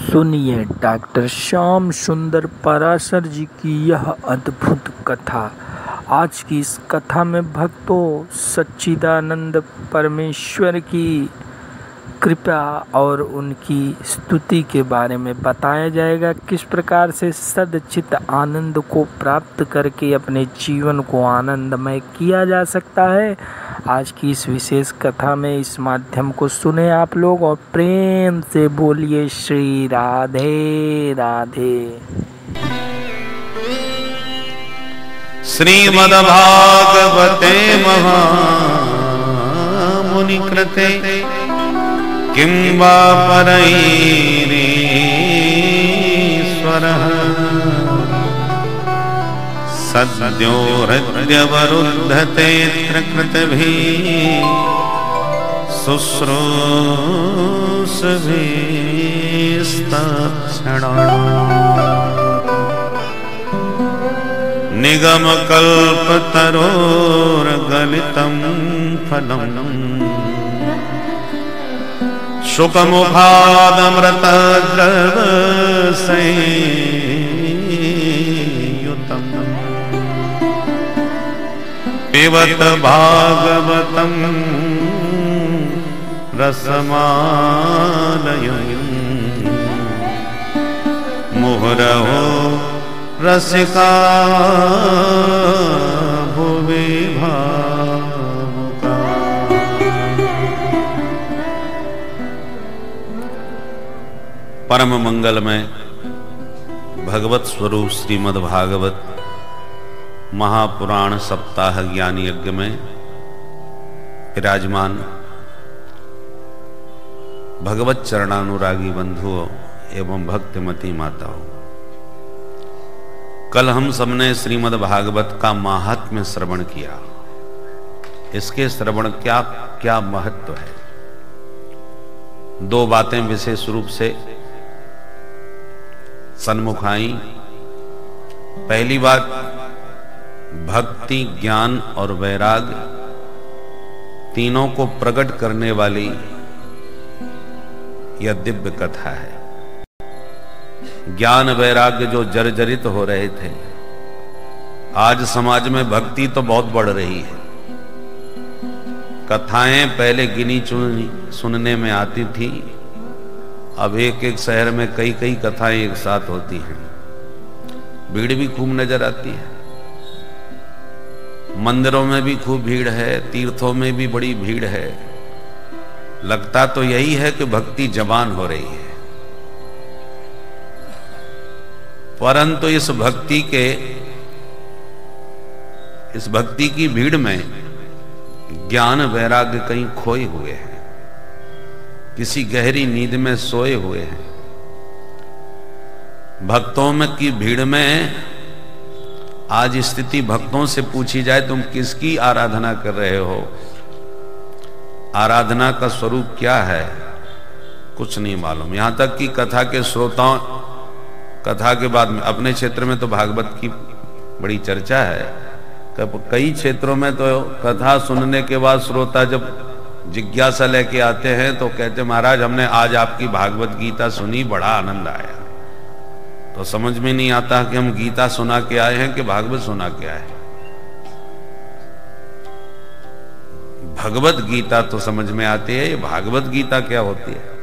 सुनिए डॉक्टर श्याम सुंदर पराशर जी की यह अद्भुत कथा। आज की इस कथा में भक्तों सच्चिदानंद परमेश्वर की कृपा और उनकी स्तुति के बारे में बताया जाएगा। किस प्रकार से सदचित आनंद को प्राप्त करके अपने जीवन को आनंदमय किया जा सकता है। आज की इस विशेष कथा में इस माध्यम को सुने आप लोग और प्रेम से बोलिए श्री राधे राधे। श्रीमद्भागवते महामुनि कृते किं वा परैरीश्वरः सद्यो हृद्यवरुद्धते कृतभिः शुश्रूषभिस्तत्क्षणात् निगमकल्पतरोर्गलितं फलम् शुकमुखादमृतद्रवसंयुतम् पिबत भागवतं रसमालयम् मुहुरहो रसिका भुवि भावुका। परम मंगलमय भगवत स्वरूप श्रीमद् भागवत महापुराण सप्ताह ज्ञान यज्ञ में विराजमान भगवत चरणानुरागी बंधुओं एवं भक्तिमती माताओं, कल हम सबने श्रीमद् भागवत का महात्म्य श्रवण किया। इसके श्रवण क्या क्या महत्व है, दो बातें विशेष रूप से सन्मुख आई। पहली बात, भक्ति, ज्ञान और वैराग्य तीनों को प्रकट करने वाली यह दिव्य कथा है। ज्ञान वैराग्य जो जर्जरित हो रहे थे, आज समाज में भक्ति तो बहुत बढ़ रही है। कथाएं पहले गिनी चुनी सुनने में आती थी, अब एक एक शहर में कई कई कथाएं एक साथ होती हैं। भीड़ भी खूब नजर आती है, मंदिरों में भी खूब भीड़ है, तीर्थों में भी बड़ी भीड़ है। लगता तो यही है कि भक्ति जवान हो रही है, परंतु इस भक्ति की भीड़ में ज्ञान वैराग्य कहीं खोए हुए हैं, किसी गहरी नींद में सोए हुए हैं। भक्तों में की भीड़ में आज स्थिति भक्तों से पूछी जाए तुम किसकी आराधना कर रहे हो, आराधना का स्वरूप क्या है, कुछ नहीं मालूम। यहां तक कि कथा के श्रोताओं, कथा के बाद में अपने क्षेत्र में तो भागवत की बड़ी चर्चा है, कई क्षेत्रों में तो कथा सुनने के बाद श्रोता जब जिज्ञासा लेके आते हैं तो कहते महाराज हमने आज आपकी भागवत गीता सुनी, बड़ा आनंद आया। तो समझ में नहीं आता कि हम गीता सुना के आए हैं कि भागवत सुना के आए हैं। भगवत गीता तो समझ में आती है, ये भागवत गीता क्या होती है।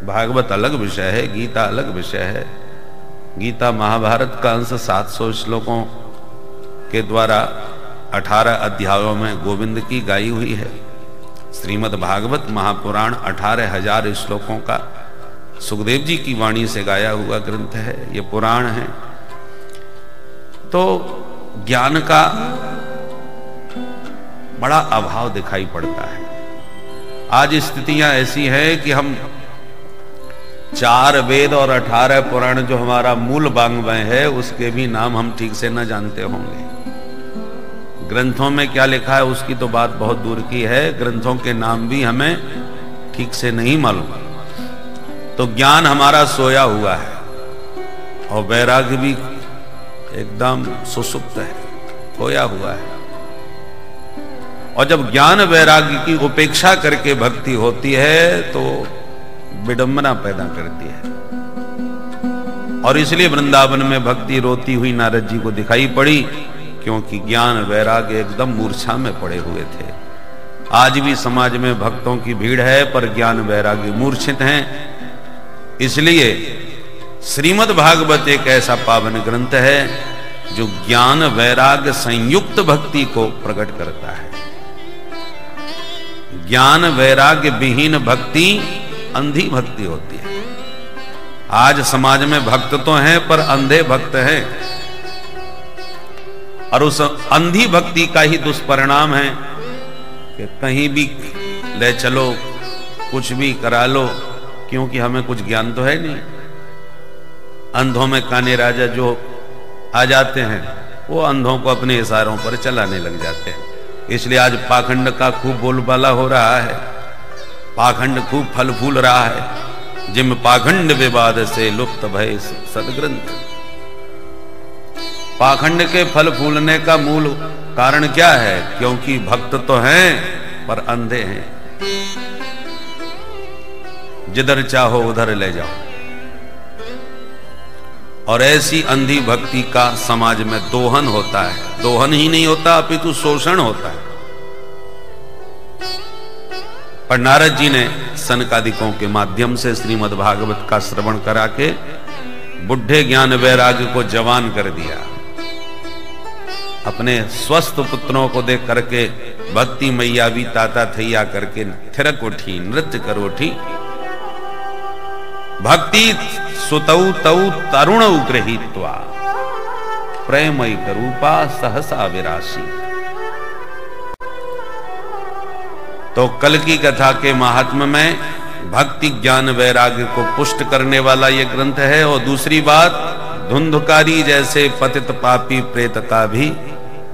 भागवत अलग विषय है, गीता अलग विषय है। गीता महाभारत का अंश 700 श्लोकों के द्वारा 18 अध्यायों में गोविंद की गाई हुई है। श्रीमद् भागवत महापुराण 18,000 श्लोकों का सुखदेव जी की वाणी से गाया हुआ ग्रंथ है, ये पुराण है। तो ज्ञान का बड़ा अभाव दिखाई पड़ता है। आज स्थितियां ऐसी हैं कि हम 4 वेद और 18 पुराण जो हमारा मूल वाङ्मय है उसके भी नाम हम ठीक से न जानते होंगे। ग्रंथों में क्या लिखा है उसकी तो बात बहुत दूर की है, ग्रंथों के नाम भी हमें ठीक से नहीं मालूम। तो ज्ञान हमारा सोया हुआ है और वैराग्य भी एकदम सुसुप्त है, खोया हुआ है। और जब ज्ञान वैराग्य की उपेक्षा करके भक्ति होती है तो विडंबना पैदा करती है। और इसलिए वृंदावन में भक्ति रोती हुई नारद जी को दिखाई पड़ी, क्योंकि ज्ञान वैराग्य एकदम मूर्छा में पड़े हुए थे। आज भी समाज में भक्तों की भीड़ है, पर ज्ञान वैराग्य मूर्छित हैं। इसलिए श्रीमद् भागवत एक ऐसा पावन ग्रंथ है जो ज्ञान वैराग्य संयुक्त भक्ति को प्रकट करता है। ज्ञान वैराग्य विहीन भक्ति अंधी भक्ति होती है। आज समाज में भक्त तो हैं, पर अंधे भक्त हैं, और उस अंधी भक्ति का ही दुष्परिणाम है कि कहीं भी ले चलो, कुछ भी करा लो, क्योंकि हमें कुछ ज्ञान तो है नहीं। अंधों में काने राजा जो आ जाते हैं, वो अंधों को अपने इशारों पर चलाने लग जाते हैं। इसलिए आज पाखंड का खूब बोलबाला हो रहा है, पाखंड खूब फल फूल रहा है। जिम पाखंड विवाद से लुप्त भय सदग्रंथ। पाखंड के फल फूलने का मूल कारण क्या है? क्योंकि भक्त तो हैं पर अंधे हैं। जिधर चाहो उधर ले जाओ। और ऐसी अंधी भक्ति का समाज में दोहन होता है। दोहन ही नहीं होता, अपितु शोषण होता है। पर नारद जी ने सनकादिकों के माध्यम से श्रीमद् भागवत का श्रवण करा के बुढ़े ज्ञान वैराग्य को जवान कर दिया। अपने स्वस्थ पुत्रों को देख करके भक्ति मैया भी ताता थैया करके थिरक उठी, नृत्य कर उठी। भक्ति सुतौ तौ तरुण गृहीत्वा प्रेमयी करूपा सहसा विरासी। तो कल की कथा के महात्म्य में भक्ति ज्ञान वैराग्य को पुष्ट करने वाला यह ग्रंथ है। और दूसरी बात, धुंधकारी जैसे पतित पापी प्रेत का भी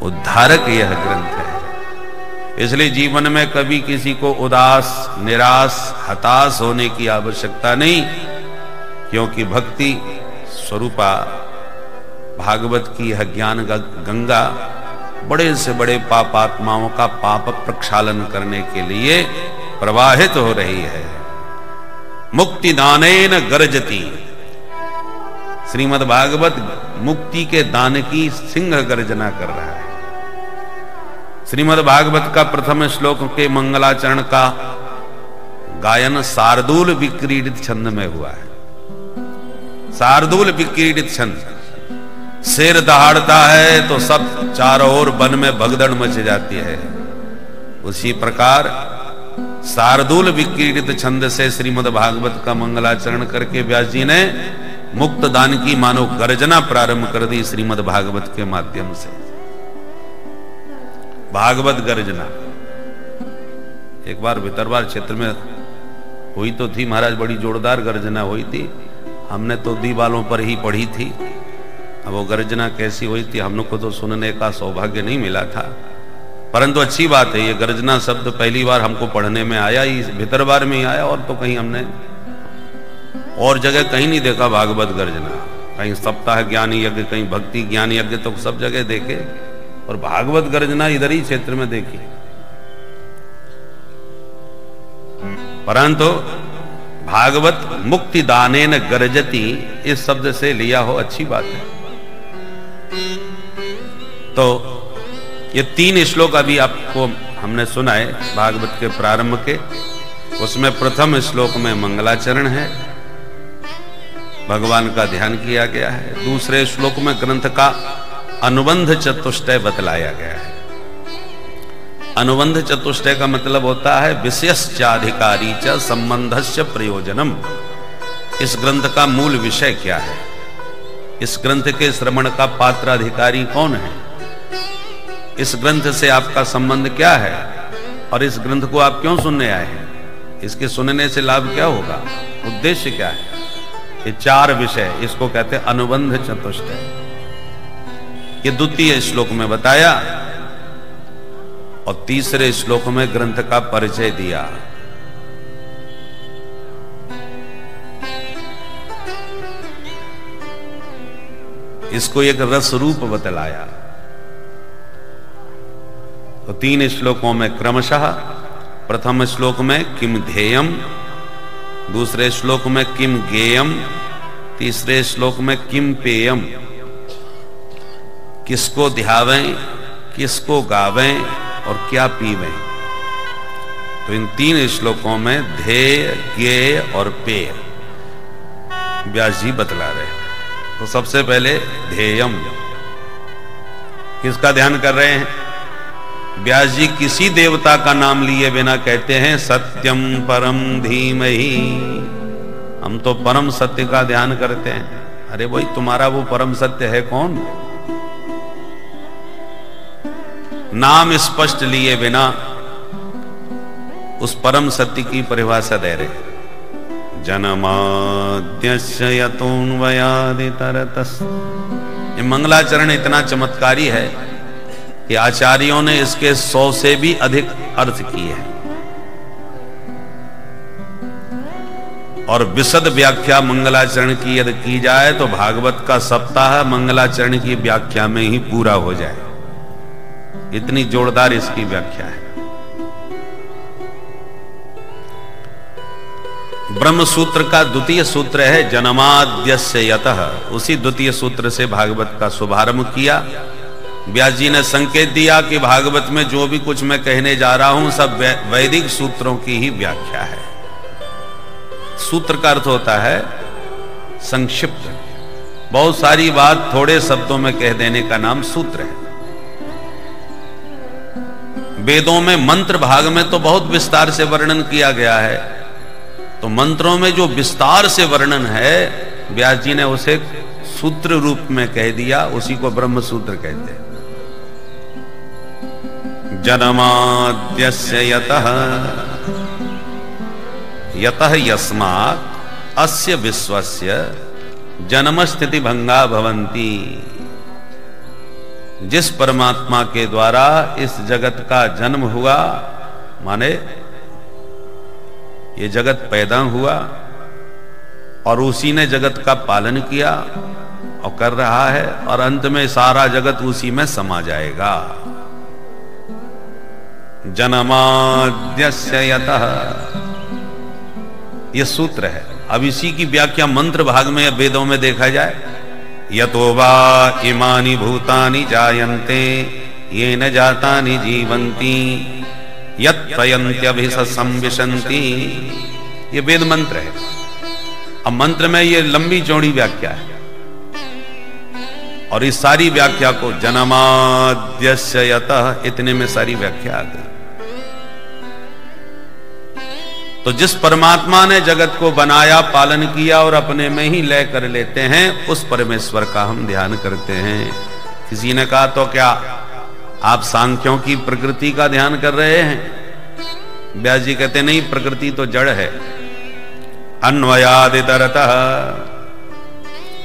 उद्धारक यह ग्रंथ है। इसलिए जीवन में कभी किसी को उदास, निराश, हताश होने की आवश्यकता नहीं, क्योंकि भक्ति स्वरूपा भागवत की यह ज्ञान गंगा बड़े से बड़े पापात्माओं का पाप प्रक्षालन करने के लिए प्रवाहित हो रही है। मुक्ति दानेन गर्जती। श्रीमद् भागवत मुक्ति के दान की सिंह गर्जना कर रहा है। श्रीमद् भागवत का प्रथम श्लोक के मंगलाचरण का गायन शार्दूल विक्रीडित छंद में हुआ है। शार्दूल विक्रीडित छंद। शेर दहाड़ता है तो सब चारों ओर वन में भगदड़ मच जाती है। उसी प्रकार शार्दूल विक्रीडित छंद से श्रीमद् भागवत का मंगलाचरण करके व्यास जी ने मुक्त दान की मानो गर्जना प्रारंभ कर दी श्रीमद् भागवत के माध्यम से। भागवत गर्जना एक बार भितरवार क्षेत्र में हुई तो थी महाराज, बड़ी जोरदार गर्जना हुई थी। हमने तो दीवालों पर ही पढ़ी थी। अब वो गर्जना कैसी हुई थी हम लोग को तो सुनने का सौभाग्य नहीं मिला था, परंतु अच्छी बात है। ये गर्जना शब्द पहली बार हमको पढ़ने में आया, इस भितरवार में ही आया, और तो कहीं हमने और जगह कहीं नहीं देखा भागवत गर्जना। कहीं सप्ताह ज्ञान यज्ञ, कहीं भक्ति ज्ञान यज्ञ, तो सब जगह देखे, और भागवत गर्जना इधर ही क्षेत्र में देखी। परंतु भागवत मुक्ति दानेन गर्जती इस शब्द से लिया हो, अच्छी बात है। तो ये 3 श्लोक अभी आपको हमने सुनाए भागवत के प्रारंभ के। उसमें प्रथम श्लोक में मंगलाचरण है, भगवान का ध्यान किया गया है। दूसरे श्लोक में ग्रंथ का अनुबंध चतुष्टय बतलाया गया है। अनुबंध चतुष्टय का मतलब होता है विषयश्चाधिकारी च संबंधस्य प्रयोजनम। इस ग्रंथ का मूल विषय क्या है, इस ग्रंथ के श्रवण का पात्राधिकारी कौन है, इस ग्रंथ से आपका संबंध क्या है, और इस ग्रंथ को आप क्यों सुनने आए हैं, इसके सुनने से लाभ क्या होगा, उद्देश्य क्या है। ये 4 विषय, इसको कहते हैं अनुबंध चतुष्टय। ये द्वितीय श्लोक में बताया, और तीसरे श्लोक में ग्रंथ का परिचय दिया। इसको एक रस रूप बतलाया। तो 3 श्लोकों में क्रमशः, प्रथम श्लोक में किम ध्येयम, दूसरे श्लोक में किम गेयम, तीसरे श्लोक में किम पेयम, किसको ध्यावें, किसको गावें और क्या पीवें। तो इन 3 श्लोकों में ध्येय, ज्ञेय और पेय व्यास जी बतला रहे हैं। तो सबसे पहले ध्येयम, किसका ध्यान कर रहे हैं? व्यास जी किसी देवता का नाम लिए बिना कहते हैं सत्यम परम धीमहि, हम तो परम सत्य का ध्यान करते हैं। अरे भाई तुम्हारा वो परम सत्य है कौन? नाम स्पष्ट लिए बिना उस परम सत्य की परिभाषा दे रहे। जन्माद्यस्य यतोऽन्वयादितरतस्, ये मंगलाचरण इतना चमत्कारी है कि आचार्यों ने इसके 100 से भी अधिक अर्थ किए हैं और विशद व्याख्या मंगलाचरण की यदि की जाए तो भागवत का सप्ताह मंगलाचरण की व्याख्या में ही पूरा हो जाए, इतनी जोरदार इसकी व्याख्या है। ब्रह्म सूत्र का द्वितीय सूत्र है जन्माद्यस्य यतः, उसी द्वितीय सूत्र से भागवत का शुभारंभ किया। व्यास जी ने संकेत दिया कि भागवत में जो भी कुछ मैं कहने जा रहा हूं सब वैदिक सूत्रों की ही व्याख्या है। सूत्र का अर्थ होता है संक्षिप्त, बहुत सारी बात थोड़े शब्दों में कह देने का नाम सूत्र है। वेदों में मंत्र भाग में तो बहुत विस्तार से वर्णन किया गया है, तो मंत्रों में जो विस्तार से वर्णन है व्यास जी ने उसे सूत्र रूप में कह दिया, उसी को ब्रह्म सूत्र कहते हैं। जन्माद्यस्य यतः, यतः यस्मात् अस्य विश्वस्य जन्म स्थिति भंगा भवन्ति, जिस परमात्मा के द्वारा इस जगत का जन्म हुआ, माने ये जगत पैदा हुआ और उसी ने जगत का पालन किया और कर रहा है, और अंत में सारा जगत उसी में समा जाएगा। जन्माद्यस्य यतः, यह सूत्र है। अब इसी की व्याख्या मंत्र भाग में या वेदों में देखा जाए, यतो वा इमानि भूतानि जायन्ते येन जातानि जीवन्ति यत्प्रयन्त्यभिसंविशन्ति, ये वेद मंत्र है। अब मंत्र में ये लंबी चौड़ी व्याख्या है और इस सारी व्याख्या को जन्माद्यस्य यतः, इतने में सारी व्याख्या आ गई। तो जिस परमात्मा ने जगत को बनाया, पालन किया और अपने में ही लय कर लेते हैं, उस परमेश्वर का हम ध्यान करते हैं। किसी ने कहा तो क्या आप सांख्यों की प्रकृति का ध्यान कर रहे हैं? व्यास जी कहते नहीं, प्रकृति तो जड़ है। अन्वयादितरतः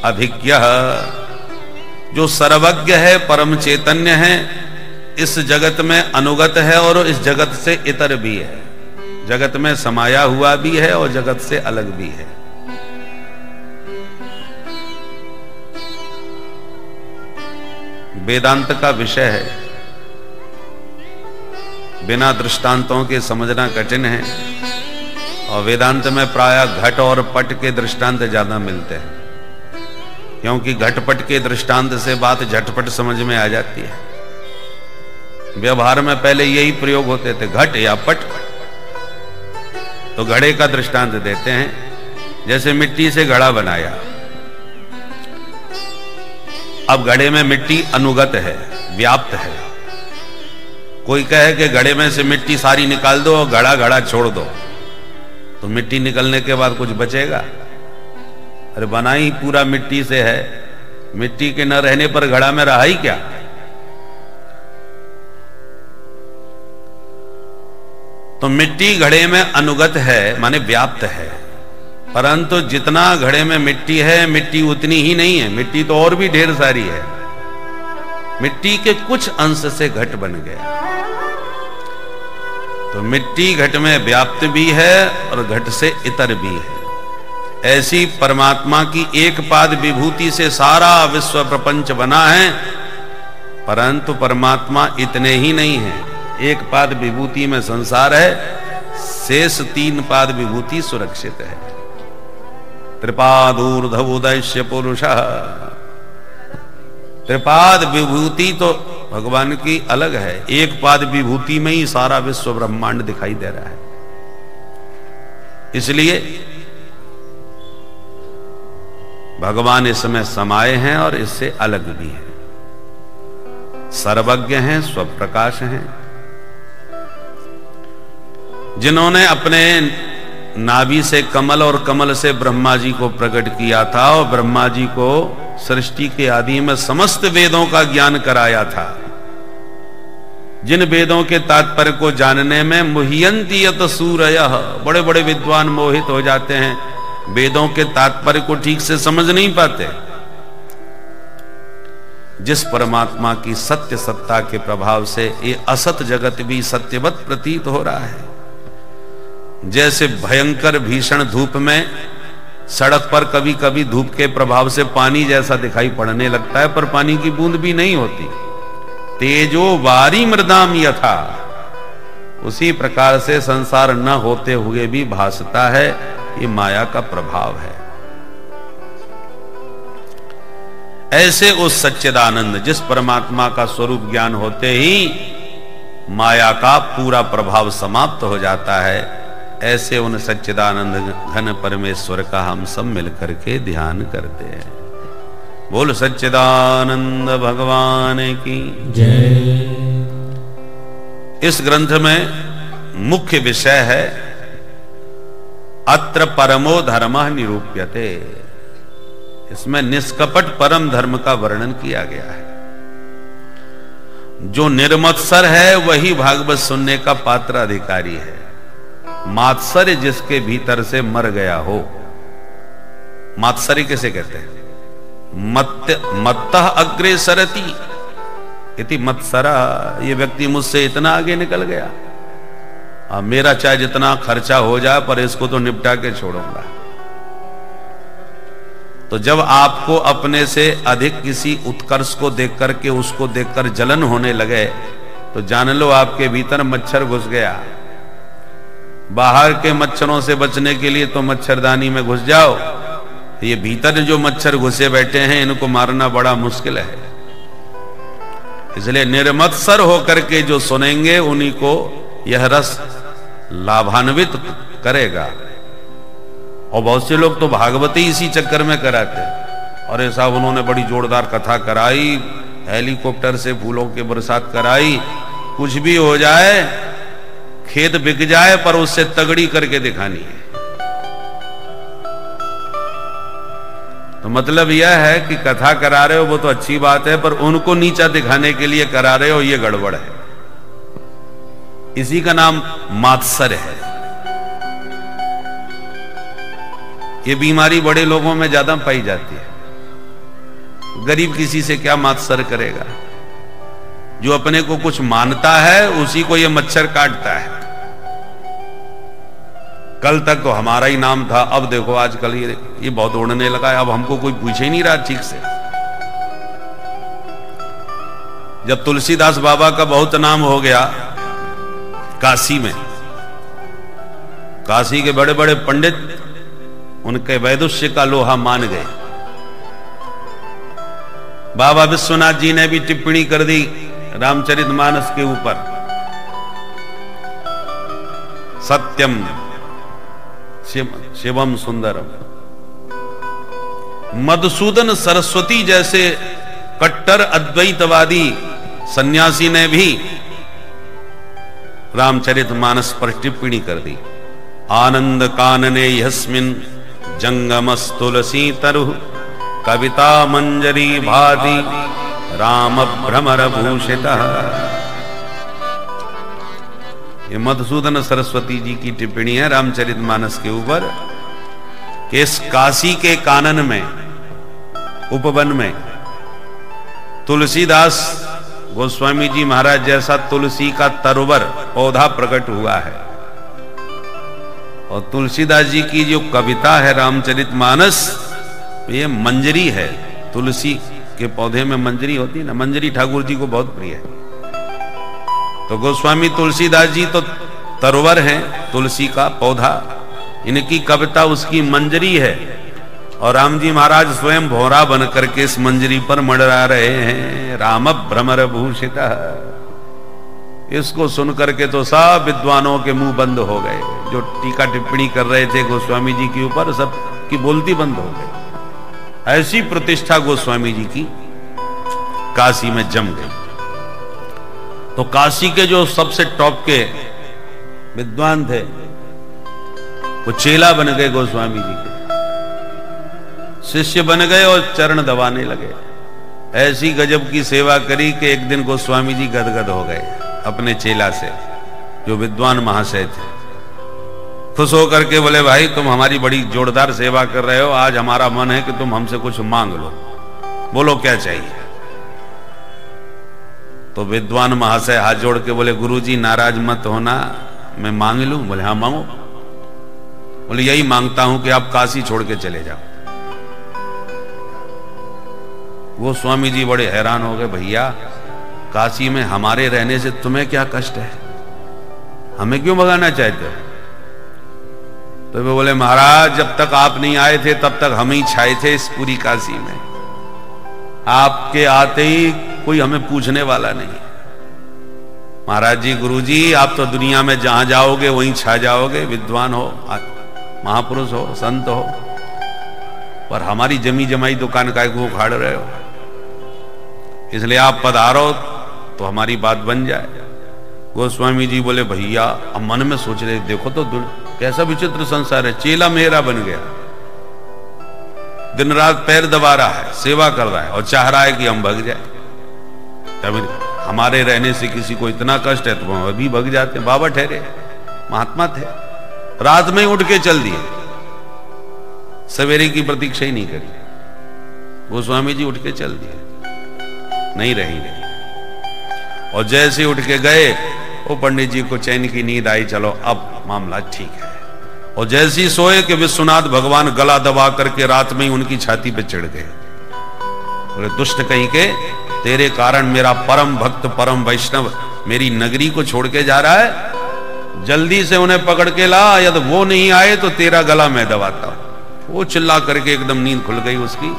अभिज्ञः, जो सर्वज्ञ है, परम चैतन्य है, इस जगत में अनुगत है और इस जगत से इतर भी है, जगत में समाया हुआ भी है और जगत से अलग भी है। वेदांत का विषय है, बिना दृष्टांतों के समझना कठिन है और वेदांत में प्रायः घट और पट के दृष्टांत ज्यादा मिलते हैं, क्योंकि घटपट के दृष्टांत से बात झटपट समझ में आ जाती है। व्यवहार में पहले यही प्रयोग होते थे, घट या पट। तो घड़े का दृष्टांत देते हैं, जैसे मिट्टी से घड़ा बनाया। अब घड़े में मिट्टी अनुगत है, व्याप्त है। कोई कहे कि घड़े में से मिट्टी सारी निकाल दो और घड़ा घड़ा छोड़ दो, तो मिट्टी निकलने के बाद कुछ बचेगा? अरे बना ही पूरा मिट्टी से है, मिट्टी के न रहने पर घड़ा में रहा ही क्या? तो मिट्टी घड़े में अनुगत है, माने व्याप्त है, परंतु जितना घड़े में मिट्टी है, मिट्टी उतनी ही नहीं है, मिट्टी तो और भी ढेर सारी है। मिट्टी के कुछ अंश से घट बन गया। तो मिट्टी घट में व्याप्त भी है और घट से इतर भी है। ऐसी परमात्मा की एक पाद विभूति से सारा विश्व प्रपंच बना है, परंतु परमात्मा इतने ही नहीं है। एक पाद विभूति में संसार है, शेष 3 पाद विभूति सुरक्षित है। त्रिपादूर्ध्वोदयस्य पुरुषः। त्रिपाद विभूति तो भगवान की अलग है, एक पाद विभूति में ही सारा विश्व ब्रह्मांड दिखाई दे रहा है। इसलिए भगवान इसमें समाये हैं और इससे अलग भी हैं, सर्वज्ञ हैं, स्वप्रकाश हैं। जिन्होंने अपने नाभि से कमल और कमल से ब्रह्मा जी को प्रकट किया था और ब्रह्मा जी को सृष्टि के आदि में समस्त वेदों का ज्ञान कराया था, जिन वेदों के तात्पर्य को जानने में मुह्यन्ति यत सूरयः, बड़े बड़े विद्वान मोहित हो जाते हैं, वेदों के तात्पर्य को ठीक से समझ नहीं पाते। जिस परमात्मा की सत्य सत्ता के प्रभाव से ये असत जगत भी सत्यवत प्रतीत हो रहा है। जैसे भयंकर भीषण धूप में सड़क पर कभी कभी धूप के प्रभाव से पानी जैसा दिखाई पड़ने लगता है, पर पानी की बूंद भी नहीं होती। तेजो वारी मृदाम यथा, उसी प्रकार से संसार न होते हुए भी भासता है। ये माया का प्रभाव है। ऐसे उस सच्चिदानंद, जिस परमात्मा का स्वरूप ज्ञान होते ही माया का पूरा प्रभाव समाप्त हो जाता है, ऐसे उन सच्चिदानंद घन परमेश्वर का हम सब मिलकर के ध्यान करते हैं। बोल सच्चिदानंद भगवान की जय। इस ग्रंथ में मुख्य विषय है अत्र परमो धर्मः निरूप्यते। इसमें निष्कपट परम धर्म का वर्णन किया गया है। जो निर्मत्सर है वही भागवत सुनने का पात्र अधिकारी है। मात्सर्य जिसके भीतर से मर गया हो, मात्सर्य किसे कहते हैं? मत्तः अग्रे सरति इति मत्सरा। ये व्यक्ति मुझसे इतना आगे निकल गया, अब मेरा चाहे जितना खर्चा हो जाए पर इसको तो निपटा के छोड़ूंगा। तो जब आपको अपने से अधिक किसी उत्कर्ष को देख करके उसको देखकर जलन होने लगे तो जान लो आपके भीतर मच्छर घुस गया। बाहर के मच्छरों से बचने के लिए तो मच्छरदानी में घुस जाओ, ये भीतर जो मच्छर घुसे बैठे हैं इनको मारना बड़ा मुश्किल है। इसलिए निर्मत्सर होकर के जो सुनेंगे उन्हीं को यह रस लाभान्वित करेगा। और बहुत से लोग तो भागवती इसी चक्कर में कराते हैं। और ऐसा उन्होंने बड़ी जोरदार कथा कराई, हेलीकॉप्टर से फूलों की बरसात कराई, कुछ भी हो जाए, खेत बिक जाए पर उससे तगड़ी करके दिखानी है। तो मतलब यह है कि कथा करा रहे हो वो तो अच्छी बात है, पर उनको नीचा दिखाने के लिए करा रहे हो, ये गड़बड़ है। इसी का नाम मात्सर्य है। ये बीमारी बड़े लोगों में ज्यादा पाई जाती है। गरीब किसी से क्या मात्सर्य करेगा? जो अपने को कुछ मानता है उसी को ये मच्छर काटता है। कल तक तो हमारा ही नाम था, अब देखो आजकल ये बहुत उड़ने लगा है, अब हमको कोई पूछे ही नहीं रहा ठीक से। जब तुलसीदास बाबा का बहुत नाम हो गया काशी में, काशी के बड़े बड़े पंडित उनके वैदुष्य का लोहा मान गए। बाबा विश्वनाथ जी ने भी टिप्पणी कर दी रामचरितमानस के ऊपर, सत्यम शिवम सुंदरम। मधुसूदन सरस्वती जैसे कट्टर अद्वैतवादी सन्यासी ने भी रामचरितमानस पर टिप्पणी कर दी। आनंद कानने यस्मिन् जंगमस्तुलसी तरु कविता मंजरी भाति राम भ्रमर भूषितः। ये मधुसूदन सरस्वती जी की टिप्पणी है रामचरितमानस के ऊपर कि इस काशी के कानन में, उपवन में तुलसीदास गोस्वामी जी महाराज जैसा तुलसी का तरुवर पौधा प्रकट हुआ है। और तुलसीदास जी की जो कविता है रामचरितमानस, ये मंजरी है। तुलसी के पौधे में मंजरी होती है ना, मंजरी ठाकुर जी को बहुत प्रिय है। तो गोस्वामी तुलसीदास जी तो तरुवर हैं, तुलसी का पौधा, इनकी कविता उसकी मंजरी है। और राम जी महाराज स्वयं भौरा बन करके इस मंजरी पर मंडरा रहे हैं। राम भ्रमर भूषित। इसको सुन करके तो सब विद्वानों के मुंह बंद हो गए, जो टीका टिप्पणी कर रहे थे गोस्वामी जी के ऊपर, सब की बोलती बंद हो गई। ऐसी प्रतिष्ठा गोस्वामी जी की काशी में जम गई। तो काशी के जो सबसे टॉप के विद्वान थे वो चेला बन गए गोस्वामी जी के, शिष्य बन गए और चरण दबाने लगे। ऐसी गजब की सेवा करी कि एक दिन गोस्वामी जी गदगद हो गए अपने चेला से, जो विद्वान महाशय थे। खुश होकर के बोले, भाई तुम हमारी बड़ी जोरदार सेवा कर रहे हो, आज हमारा मन है कि तुम हमसे कुछ मांग लो, बोलो क्या चाहिए। तो विद्वान महाशय हाथ जोड़ के बोले, गुरुजी नाराज मत होना, मैं मांग लूं? बोले हाँ मांगो। बोले यही मांगता हूं कि आप काशी छोड़ के चले जाओ। वो स्वामी जी बड़े हैरान हो गए, भैया काशी में हमारे रहने से तुम्हें क्या कष्ट है, हमें क्यों भगाना चाहते हो? तो वे बोले, महाराज जब तक आप नहीं आए थे तब तक हम ही छाए थे इस पूरी काशी में, आपके आते ही कोई हमें पूछने वाला नहीं। महाराज जी, गुरुजी आप तो दुनिया में जहां जाओगे वहीं छा जाओगे, विद्वान हो, महापुरुष हो, संत हो, पर हमारी जमी जमाई दुकान का को उखाड़ रहे हो, इसलिए आप पधारो तो हमारी बात बन जाए। गोस्वामी जी बोले, भैया अब मन में सोच रहे, देखो तो कैसा विचित्र संसार है, चेला मेरा बन गया, दिन रात पैर दबा रहा है, सेवा कर रहा है और चाह रहा है कि हम भग जाए। तब हमारे रहने से किसी को इतना कष्ट है तो हम अभी भग जाते। बाबा ठहरे, महात्मा थे, रात में उठ के चल दिए, सवेरे की प्रतीक्षा ही नहीं करी। गोस्वामी जी उठ के चल दिए, नहीं रही। और जैसे उठ के गए वो पंडित जी को चैन की नींद आई, चलो अब मामला ठीक है। और जैसे ही सोए कि विश्वनाथ भगवान गला दबा करके रात में ही उनकी छाती पे चढ़ गए। बोले, दुष्ट कहीं के, तेरे कारण मेरा परम भक्त परम वैष्णव मेरी नगरी को छोड़ के जा रहा है, जल्दी से उन्हें पकड़ के ला, यदि वो नहीं आए तो तेरा गला मैं दबाता हूं। वो चिल्ला करके एकदम नींद खुल गई उसकी,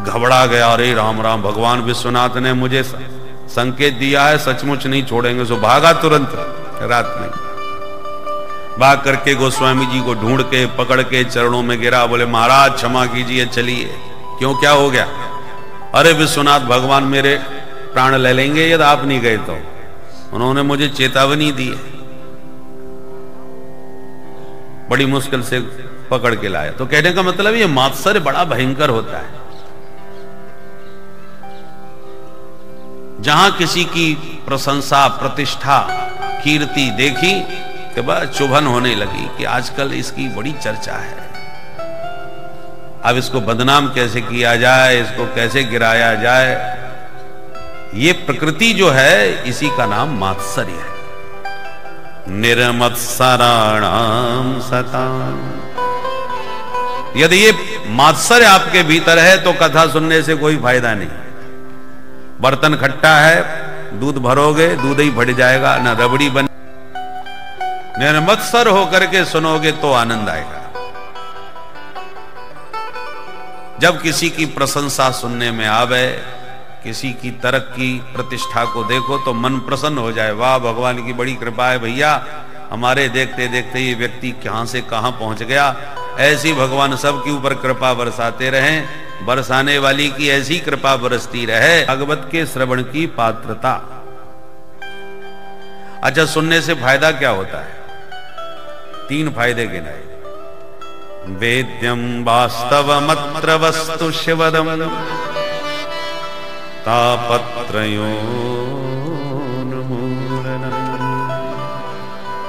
घबरा गया, अरे राम राम, भगवान विश्वनाथ ने मुझे संकेत दिया है, सचमुच नहीं छोड़ेंगे। सो भागा तुरंत, रात में भाग करके गोस्वामी जी को ढूंढ के पकड़ के चरणों में गिरा। बोले, महाराज क्षमा कीजिए, चलिए। क्यों, क्या हो गया? अरे विश्वनाथ भगवान मेरे प्राण ले लेंगे यदि आप नहीं गए तो, उन्होंने मुझे चेतावनी दी है। बड़ी मुश्किल से पकड़ के लाया। तो कहने का मतलब ये मात्सर्य बड़ा भयंकर होता है। जहां किसी की प्रशंसा, प्रतिष्ठा, कीर्ति देखी कि बस चुभन होने लगी कि आजकल इसकी बड़ी चर्चा है, अब इसको बदनाम कैसे किया जाए, इसको कैसे गिराया जाए। ये प्रकृति जो है इसी का नाम मात्सर्य है। निर्मत्सराणाम सताम। यदि ये मात्सर्य आपके भीतर है तो कथा सुनने से कोई फायदा नहीं। बर्तन खट्टा है, दूध भरोगे दूध ही फट जाएगा, ना रबड़ी बन। निर्मत्सर होकर के सुनोगे तो आनंद आएगा। जब किसी की प्रशंसा सुनने में आवे, किसी की तरक्की प्रतिष्ठा को देखो तो मन प्रसन्न हो जाए, वाह भगवान की बड़ी कृपा है भैया, हमारे देखते देखते ये व्यक्ति कहां से कहां पहुंच गया। ऐसी भगवान सबके ऊपर कृपा बरसाते रहें, बरसाने वाली की ऐसी कृपा बरसती रहे। भागवत के श्रवण की पात्रता। अच्छा, सुनने से फायदा क्या होता है? 3 फायदे गिनाए। वेद्यम वास्तवमत्र वस्तु शिवदम तापत्रयोन्मूलनम्।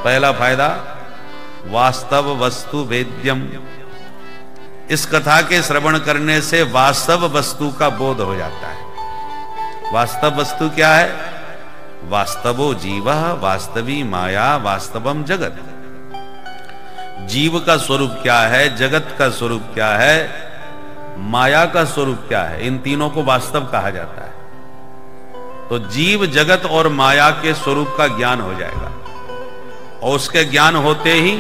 पहला फायदा, वास्तव वस्तु वेद्यम। इस कथा के श्रवण करने से वास्तव वस्तु का बोध हो जाता है। वास्तव वस्तु क्या है? वास्तवो जीवः वास्तवी माया वास्तवम जगत। जीव का स्वरूप क्या है, जगत का स्वरूप क्या है, माया का स्वरूप क्या है, इन तीनों को वास्तव कहा जाता है। तो जीव जगत और माया के स्वरूप का ज्ञान हो जाएगा, और उसके ज्ञान होते ही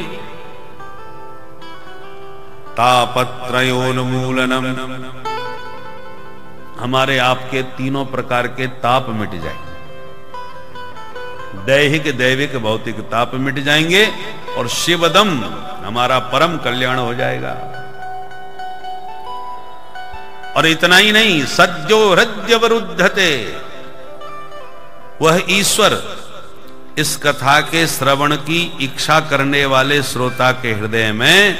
तापत्रयोन्मूलनम, हमारे आपके तीनों प्रकार के ताप मिट जाएंगे। दैहिक, दैविक, भौतिक ताप मिट जाएंगे और शिवदम, हमारा परम कल्याण हो जाएगा। और इतना ही नहीं, सज्जो हृद्यवरुद्धते, वह ईश्वर इस कथा के श्रवण की इच्छा करने वाले श्रोता के हृदय में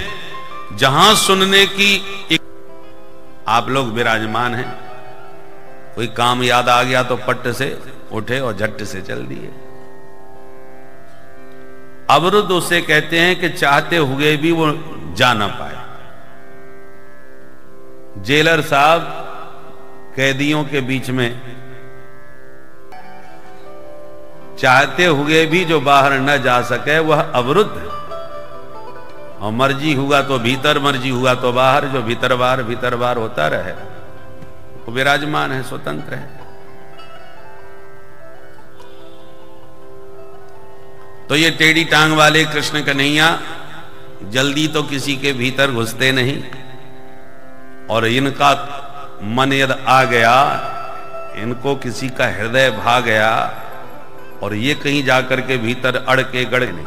जहां सुनने की आप लोग विराजमान हैं, कोई काम याद आ गया तो पट्ट से उठे और झट से चल दिए। अवरुद्ध उसे कहते हैं कि चाहते हुए भी वो जा ना पाए। जेलर साहब कैदियों के बीच में चाहते हुए भी जो बाहर न जा सके वह अवरुद्ध, और मर्जी हुआ तो भीतर, मर्जी हुआ तो बाहर, जो भीतर बार होता रहे वो विराजमान है, स्वतंत्र है। तो ये टेढ़ी टांग वाले कृष्ण कन्हैया जल्दी तो किसी के भीतर घुसते नहीं, और इनका मन यदि आ गया, इनको किसी का हृदय भा गया और ये कहीं जाकर के भीतर अड़ के गड़े नहीं।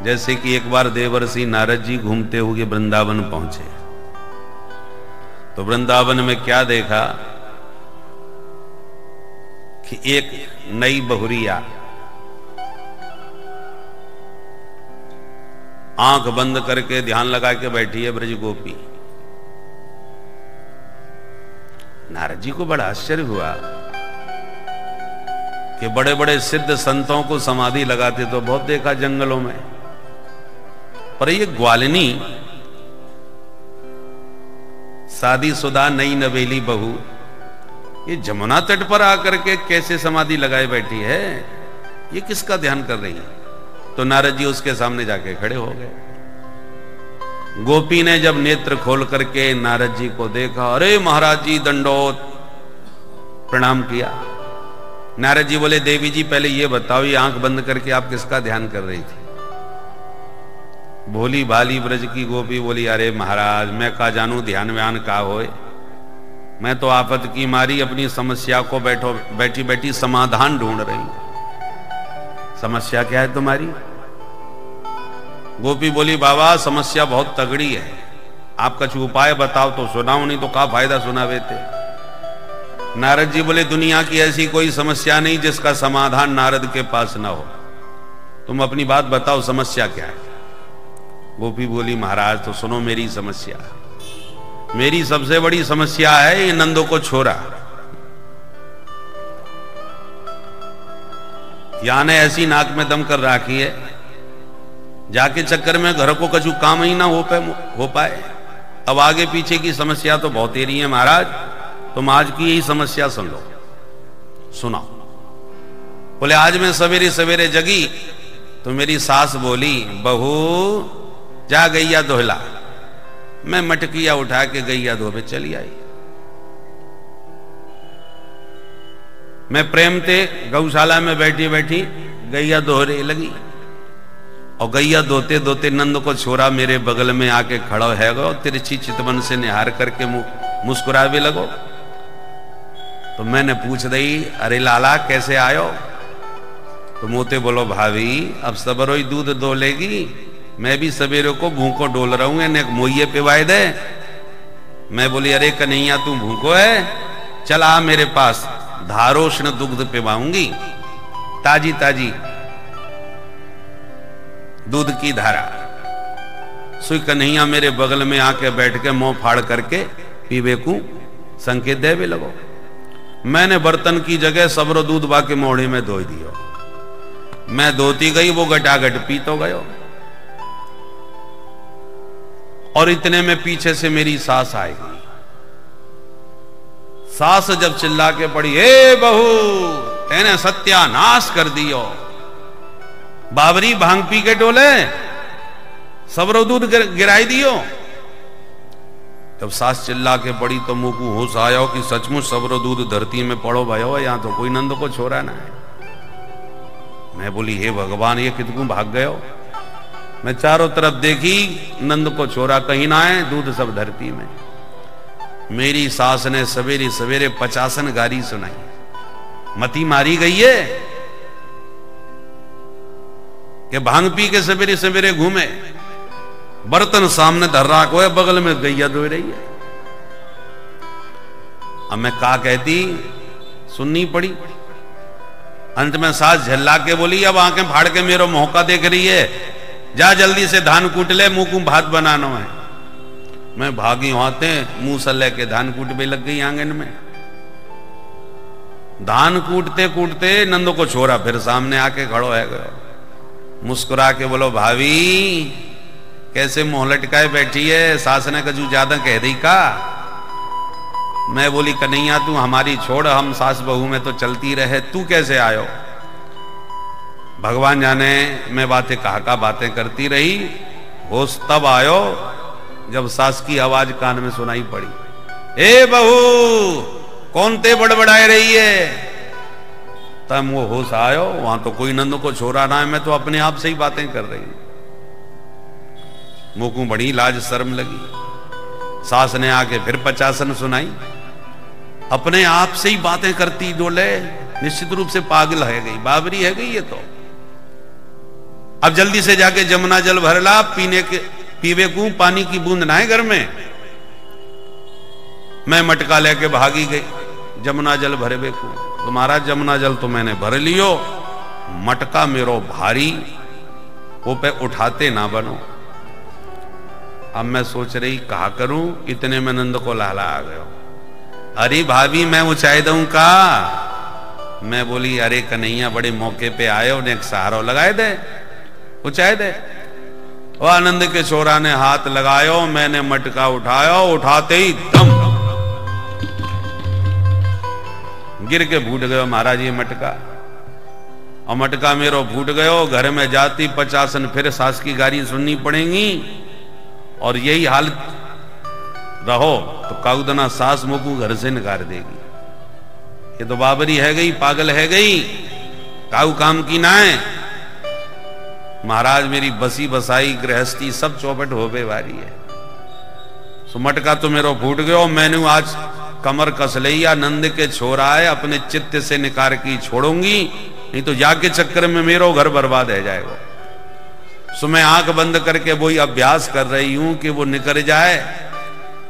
जैसे कि एक बार देवर्षि नारद जी घूमते हुए वृंदावन पहुंचे, तो वृंदावन में क्या देखा कि एक नई बहुरिया आंख बंद करके ध्यान लगा के बैठी है, ब्रज गोपी। नारद जी को बड़ा आश्चर्य हुआ कि बड़े बड़े सिद्ध संतों को समाधि लगाते तो बहुत देखा जंगलों में, पर ये ग्वालिनी शादीशुदा नई नवेली बहू ये जमुना तट पर आकर के कैसे समाधि लगाए बैठी है, ये किसका ध्यान कर रही है? तो नारद जी उसके सामने जाके खड़े हो गए। गोपी ने जब नेत्र खोल करके नारद जी को देखा, अरे महाराज जी दंडोत, प्रणाम किया। नारद जी बोले, देवी जी पहले ये बताओ, ये आंख बंद करके आप किसका ध्यान कर रही थी? भोली भाली ब्रज की गोपी बोली, अरे महाराज मैं का जानू ध्यान व्यान का होए, मैं तो आफत की मारी अपनी समस्या को बैठी बैठी समाधान ढूंढ रही हूं। समस्या क्या है तुम्हारी? गोपी बोली, बाबा समस्या बहुत तगड़ी है, आप कुछ उपाय बताओ तो सुनाओ, नहीं तो का फायदा सुनावे थे। नारद जी बोले, दुनिया की ऐसी कोई समस्या नहीं जिसका समाधान नारद के पास ना हो, तुम अपनी बात बताओ, समस्या क्या है? गोपी बोली, महाराज तो सुनो मेरी समस्या। मेरी सबसे बड़ी समस्या है ये नंदो को छोरा। या ने ऐसी नाक में दम कर राखी है, जाके चक्कर में घर को कछु काम ही ना हो पाए। अब आगे पीछे की समस्या तो बहुत ही रही है महाराज, तुम आज की यही समस्या सुन लो, सुनाओ। बोले, आज मैं सवेरे सवेरे जगी तो मेरी सास बोली, बहू जा गैया दोहला। मैं मटकिया उठा के गैया धोबे चली आई। मैं प्रेम ते गौशाला में बैठी बैठी गैया दोहरे लगी, और गैया धोते धोते नंद को छोरा मेरे बगल में आके खड़ा है गो, तिरछी चितवन से निहार करके मुस्कुरा भी लगो। तो मैंने पूछ रही, अरे लाला कैसे आयो? तो मोते बोलो, भाभी अब सबर ही दूध दो लेगी, मैं भी सवेरे को भूखो डोल रहा हूं, ने मोइये पिवाए दे। मैं बोली, अरे कन्हैया तू भूखो है, चल आ मेरे पास, धारोष्ण दुग्ध पिवाऊंगी, ताजी ताजी दूध की धारा। सुई कन्हैया मेरे बगल में आके बैठ के मुंह फाड़ करके पीवे को संकेत दे भी लगो। मैंने बर्तन की जगह सबरो दूध बाके मोड़े में धो दियो। मैं धोती गई, वो गटागट पी तो गयो, और इतने में पीछे से मेरी सास आएगी। सास जब चिल्ला के पड़ी, हे बहू तेने सत्यानाश कर दियो, बाबरी भांग पी के डोले, सबरो दूध गिराई दियो। जब सास चिल्ला के पड़ी तो मुंह को होश आयो कि सचमुच सबरो दूध धरती में पड़ो भयो, यहां तो कोई नंद को छोरा ना है। मैं बोली, हे भगवान ये कितकू भाग गयो? मैं चारों तरफ देखी, नंद को छोरा कहीं ना आए, दूध सब धरती में। मेरी सास ने सवेरे सवेरे 50 गारी सुनाई। मती मारी गई है कि भांग पी के सवेरे सवेरे घूमे, बर्तन सामने धर रहा को है, बगल में गैया दो रही है। अब मैं का कहती, सुननी पड़ी। अंत में सास झल्ला के बोली, अब आंखें फाड़ के मेरा मौका देख रही है, जा जल्दी से धान कूट ले, मुंह को भात बनाना है। मैं भागी आते, मुंह से लेके धान कूटने लग गई आंगन में। धान कूटते कूटते नंदो को छोरा फिर सामने आके खड़ो है गयो। मुस्कुरा के बोलो, भाभी कैसे मुंह लटकाए बैठी है, सास ने कजू ज्यादा कह दी का? मैं बोली, कन्हैया तू हमारी छोड़, हम सास बहू में तो चलती रहे, तू कैसे आयो? भगवान जाने मैं बातें कहा बातें करती रही। होश तब आयो जब सास की आवाज कान में सुनाई पड़ी, ए बहू कौन ते बड़बड़ाए रही है? तब वो होश आयो, वहां तो कोई नंद को छोरा ना है, मैं तो अपने आप से ही बातें कर रही। मुंह को बड़ी लाज शर्म लगी। सास ने आके फिर 50 सुनाई। अपने आप से ही बातें करती डोले, निश्चित रूप से पागल है गई, बाबरी है गई ये तो। अब जल्दी से जाके जमुना जल भर ला, पीवे को पानी की बूंद ना है घर में। मैं मटका लेके भागी गई, जमुना जल भरवे को। तुम्हारा जमुना जल तो मैंने भर लियो, मटका मेरो भारी, वो पे उठाते ना बनो। अब मैं सोच रही कहा करूं, इतने में नंद को लाला आ गयो। अरे भाभी मैं ऊंचाई दूं का? मैं बोली, अरे कन्हैया बड़े मौके पे आए, उन्हें एक सहारा लगाए दे, ऊंचाई दे। वो आनंद के छोरा ने हाथ लगायो, मैंने मटका उठाया, उठाते ही दम गिर के फूट गयो महाराज ये मटका। और मटका मेरो फूट गयो, घर में जाती 50 फिर सास की गारी सुननी पड़ेगी। और यही हाल रहो तो काउदना सास मुकू घर से निकाल देगी। ये तो बाबरी है गई, पागल है गई, काऊ काम की ना है। महाराज मेरी बसी बसाई गृहस्थी सब चौपट हो गए वारी है। सो मटका तो मेरो फूट गयो, मैंने आज कमर कस लिया, नंद के छोरा है, अपने चित्त से निकार की छोड़ूंगी, नहीं तो जाके चक्कर में मेरो घर बर्बाद है जाएगा। सो मैं आंख बंद करके वही अभ्यास कर रही हूं कि वो निकल जाए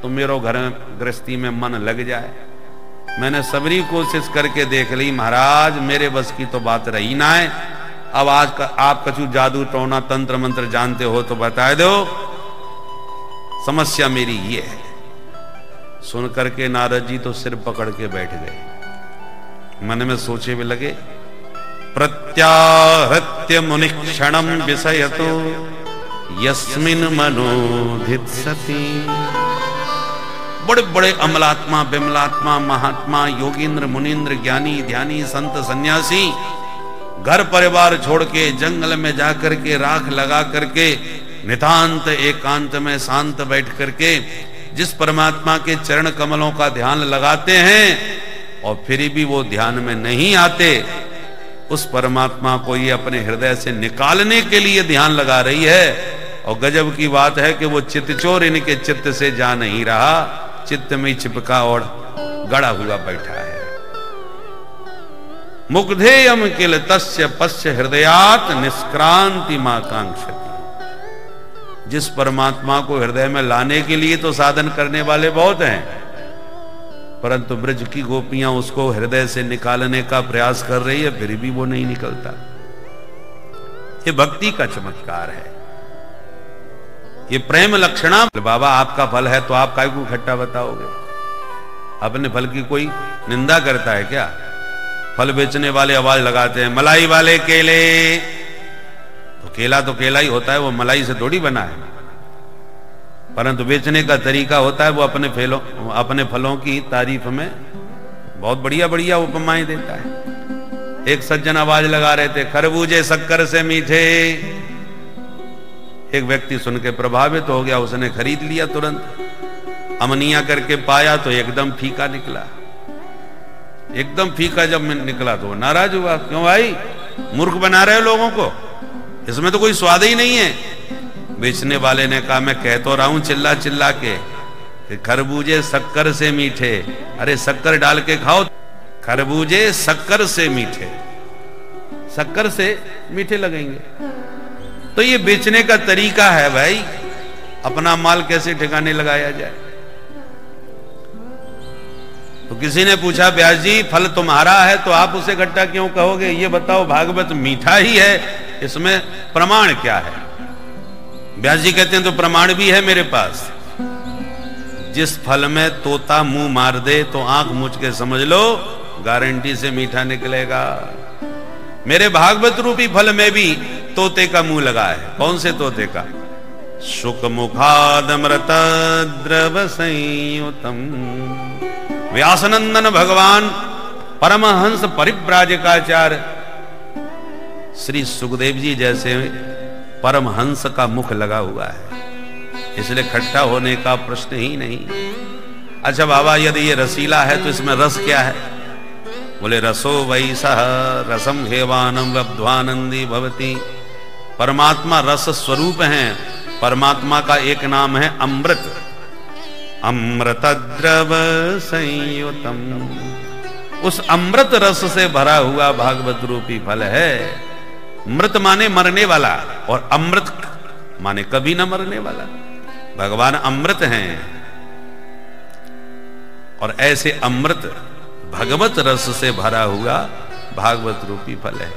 तो मेरो घर गृहस्थी में मन लग जाए। मैंने सबरी कोशिश करके देख ली महाराज, मेरे बस की तो बात रही ना है। अब आज का आप कछु जादू टोना तंत्र मंत्र जानते हो तो बता दो, समस्या मेरी ये है। सुन करके नारद जी तो सिर पकड़ के बैठ गए, मन में सोचे भी लगे। प्रत्याहृत्य मुनिक्षणम विषयतो यस्मिन मनोधित्सति। बड़े बड़े अमलात्मा, बिमलात्मा, महात्मा, योगींद्र, मुनीन्द्र, ज्ञानी, ध्यानी, संत, सन्यासी घर परिवार छोड़ के जंगल में जाकर के राख लगा करके नितांत एकांत में शांत बैठ करके जिस परमात्मा के चरण कमलों का ध्यान लगाते हैं और फिर भी वो ध्यान में नहीं आते, उस परमात्मा को ये अपने हृदय से निकालने के लिए ध्यान लगा रही है। और गजब की बात है कि वो चित्तचोर इनके चित्त से जा नहीं रहा, चित्त में चिपका और गड़ा हुआ बैठा है। मुग्धेयम किल तस्य पश्य हृदयात निष्क्रांति माकांक्षति। जिस परमात्मा को हृदय में लाने के लिए तो साधन करने वाले बहुत हैं, परंतु ब्रज की गोपियां उसको हृदय से निकालने का प्रयास कर रही है, फिर भी वो नहीं निकलता। ये भक्ति का चमत्कार है, ये प्रेम लक्षणा। बाबा आपका फल है तो आप काय को खट्टा बताओगे? अपने फल की कोई निंदा करता है क्या? फल बेचने वाले आवाज लगाते हैं, मलाई वाले केले। तो केला ही होता है, वो मलाई से थोड़ी बना है, परंतु बेचने का तरीका होता है। वो अपने फलों की तारीफ में बहुत बढ़िया बढ़िया उपमाएं देता है। एक सज्जन आवाज लगा रहे थे, खरबूजे शक्कर से मीठे। एक व्यक्ति सुन के प्रभावित हो गया, उसने खरीद लिया तुरंत। अमनिया करके पाया तो एकदम फीका निकला। एकदम फीका जब निकला तो नाराज हुआ, क्यों भाई मूर्ख बना रहे हो लोगों को, इसमें तो कोई स्वाद ही नहीं है। बेचने वाले ने कहा मैं कह तो रहा हूं चिल्ला चिल्ला के कि खरबूजे शक्कर से मीठे। अरे शक्कर डाल के खाओ, खरबूजे शक्कर से मीठे, शक्कर से मीठे लगेंगे। तो ये बेचने का तरीका है भाई, अपना माल कैसे ठिकाने लगाया जाए। तो किसी ने पूछा व्यास जी फल तुम्हारा है तो आप उसे खट्टा क्यों कहोगे, ये बताओ, भागवत मीठा ही है, इसमें प्रमाण क्या है। व्यास जी कहते हैं तो प्रमाण भी है मेरे पास। जिस फल में तोता मुंह मार दे तो आंख मूंझ के समझ लो गारंटी से मीठा निकलेगा। मेरे भागवत रूपी फल में भी तोते का मुंह लगा है। कौन से तोते का? शुक मुखादमृत द्रव संयुतम। व्यासनंदन भगवान परमहंस परिव्राजकाचार्य श्री सुखदेव जी जैसे परमहंस का मुख लगा हुआ है, इसलिए खट्टा होने का प्रश्न ही नहीं। अच्छा बाबा यदि ये रसीला है तो इसमें रस क्या है? बोले रसो वैसह रसम हेवानम लब्ध्वानंदी भवति। परमात्मा रस स्वरूप हैं। परमात्मा का एक नाम है अमृत, अमृत द्रव संयुतम। उस अमृत रस से भरा हुआ भागवत रूपी फल है। मृत माने मरने वाला और अमृत माने कभी न मरने वाला। भगवान अमृत हैं और ऐसे अमृत भगवत रस से भरा हुआ भागवत रूपी फल है।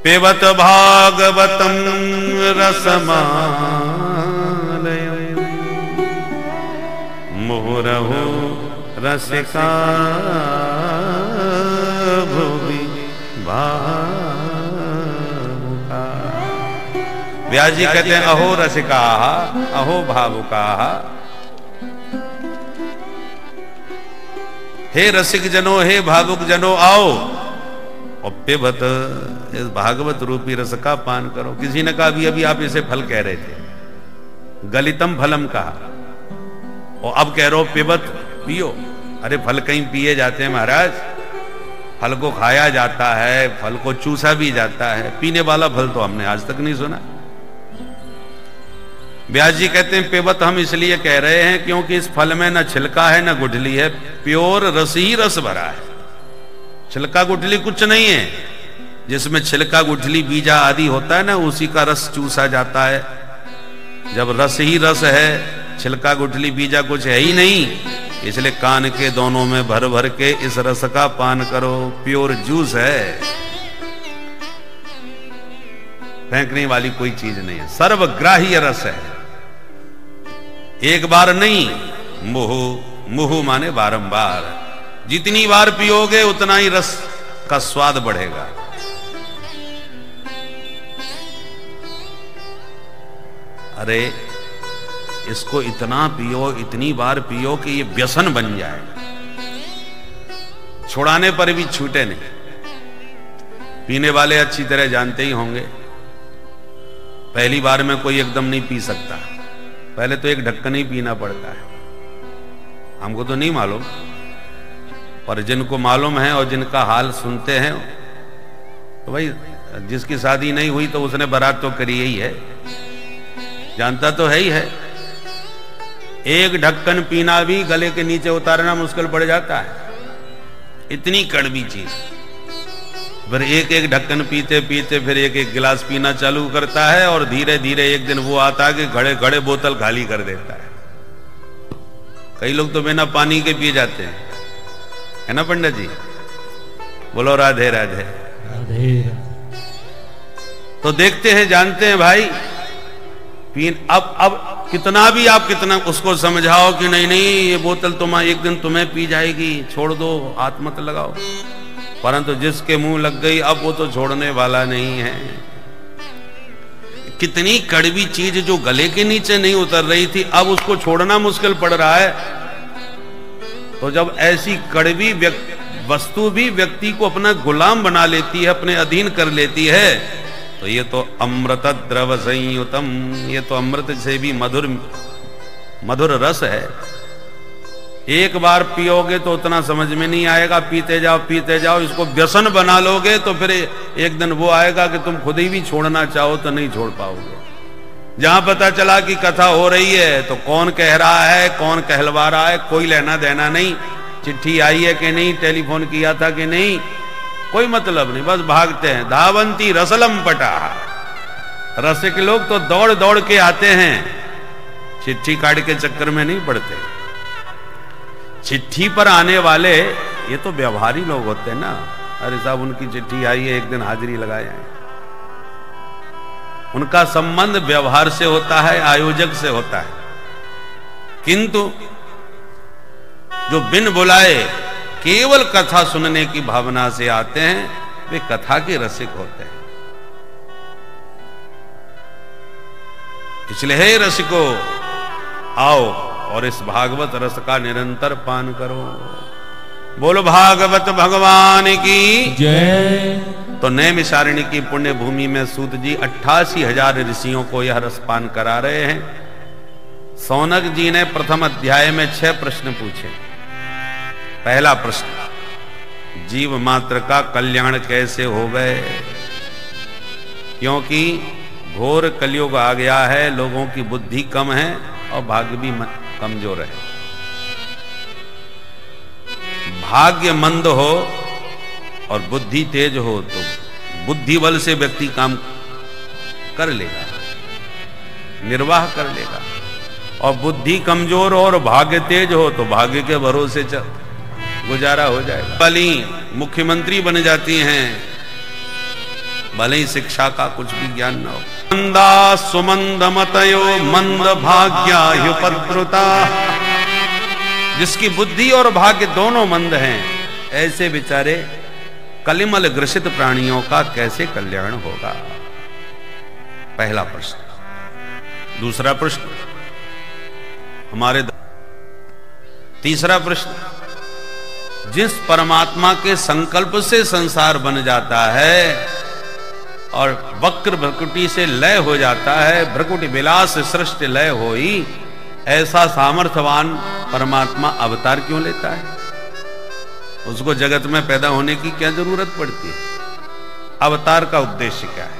पिबत भागवतम रसमालय मुहुरहु रसिका भुवि भावुका। व्यास जी कहते हैं अहो रसिका अहो भावुका। हे रसिक जनो, हे भावुक जनो, आओ और पिबत इस भागवत रूपी रस का पान करो। किसी ने कहा अभी आप इसे फल कह रहे थे, गलितम फलम कहा, और अब कह रहे हो पिबत पियो। अरे फल कहीं पिए जाते हैं महाराज, फल को खाया जाता है, फल को चूसा भी जाता है, पीने वाला फल तो हमने आज तक नहीं सुना। व्यास जी कहते हैं पिबत हम इसलिए कह रहे हैं क्योंकि इस फल में न छिलका है न गुठली है, प्योर रस ही रस भरा है। छिलका गुठली कुछ नहीं है। जिसमें छिलका गुठली बीजा आदि होता है ना, उसी का रस चूसा जाता है। जब रस ही रस है, छिलका गुठली बीजा कुछ है ही नहीं, इसलिए कान के दोनों में भर भर के इस रस का पान करो। प्योर जूस है, फेंकने वाली कोई चीज नहीं है, सर्वग्राह्य रस है। एक बार नहीं, मुहु मुहु माने बारंबार। जितनी बार पियोगे उतना ही रस का स्वाद बढ़ेगा। अरे इसको इतना पियो, इतनी बार पियो कि ये व्यसन बन जाए, छुड़ाने पर भी छूटे नहीं। पीने वाले अच्छी तरह जानते ही होंगे, पहली बार में कोई एकदम नहीं पी सकता, पहले तो एक ढक्कन ही पीना पड़ता है। हमको तो नहीं मालूम, पर जिनको मालूम है और जिनका हाल सुनते हैं, तो भाई जिसकी शादी नहीं हुई तो उसने बारात तो करी ही है, जानता तो है ही है। एक ढक्कन पीना भी गले के नीचे उतारना मुश्किल पड़ जाता है, इतनी कड़वी चीज। फिर एक एक ढक्कन पीते पीते फिर एक एक गिलास पीना चालू करता है, और धीरे धीरे एक दिन वो आता है कि घड़े घड़े बोतल खाली कर देता है। कई लोग तो बिना पानी के पी जाते हैं, है ना पंडित जी? बोलो राधे राधे राधे। तो देखते हैं, जानते हैं भाई, अब कितना भी आप कितना उसको समझाओ कि नहीं नहीं ये बोतल एक दिन तुम्हें पी जाएगी, छोड़ दो, हाथ मत लगाओ, परंतु जिसके मुंह लग गई अब वो तो छोड़ने वाला नहीं है। कितनी कड़वी चीज जो गले के नीचे नहीं उतर रही थी, अब उसको छोड़ना मुश्किल पड़ रहा है। तो जब ऐसी कड़वी वस्तु भी व्यक्ति को अपना गुलाम बना लेती है, अपने अधीन कर लेती है, तो ये तो अमृत द्रव संयुतम, ये तो अमृत से भी मधुर मधुर रस है। एक बार पियोगे तो उतना समझ में नहीं आएगा, पीते जाओ, इसको व्यसन बना लोगे तो फिर एक दिन वो आएगा कि तुम खुद ही भी छोड़ना चाहो तो नहीं छोड़ पाओगे। जहां पता चला कि कथा हो रही है तो कौन कह रहा है, कौन कहलवा रहा है, कोई लेना देना नहीं। चिट्ठी आई है कि नहीं, टेलीफोन किया था कि नहीं, कोई मतलब नहीं, बस भागते हैं। धावंती रसलम पटा, रसिक लोग तो दौड़ दौड़ के आते हैं, चिट्ठी काट के चक्कर में नहीं पड़ते। चिट्ठी पर आने वाले ये तो व्यवहारी लोग होते हैं ना, अरे साहब उनकी चिट्ठी आई है, एक दिन हाजिरी लगाए आए। उनका संबंध व्यवहार से होता है, आयोजक से होता है। किंतु जो बिन बुलाए केवल कथा सुनने की भावना से आते हैं, वे कथा के रसिक होते हैं। इसलिए हे रसिको, आओ और इस भागवत रस का निरंतर पान करो। बोलो भागवत भगवान की जय। तो नैमिषारण्य की पुण्य भूमि में सूत जी 88,000 ऋषियों को यह रसपान करा रहे हैं। सौनक जी ने प्रथम अध्याय में 6 प्रश्न पूछे। पहला प्रश्न, जीव मात्र का कल्याण कैसे हो गए, क्योंकि घोर कलयुग आ गया है, लोगों की बुद्धि कम है और भाग्य भी कमजोर है। भाग्य मंद हो और बुद्धि तेज हो तो बुद्धि बल से व्यक्ति काम कर लेगा, निर्वाह कर लेगा, और बुद्धि कमजोर हो और भाग्य तेज हो तो भाग्य के भरोसे गुजारा हो जाएगा। भले मुख्यमंत्री बन जाती हैं, भले ही शिक्षा का कुछ भी ज्ञान न हो। मंदा सुमंद मतयो मंद भाग्यायुपद्रुता, जिसकी बुद्धि और भाग्य दोनों मंद हैं, ऐसे बेचारे कलिमल ग्रसित प्राणियों का कैसे कल्याण होगा। पहला प्रश्न। दूसरा प्रश्न हमारे तीसरा प्रश्न, जिस परमात्मा के संकल्प से संसार बन जाता है और वक्र भ्रकुटी से लय हो जाता है, भ्रकुटी विलास सृष्टि लय होई, ऐसा सामर्थ्यवान परमात्मा अवतार क्यों लेता है? उसको जगत में पैदा होने की क्या जरूरत पड़ती है? अवतार का उद्देश्य क्या है?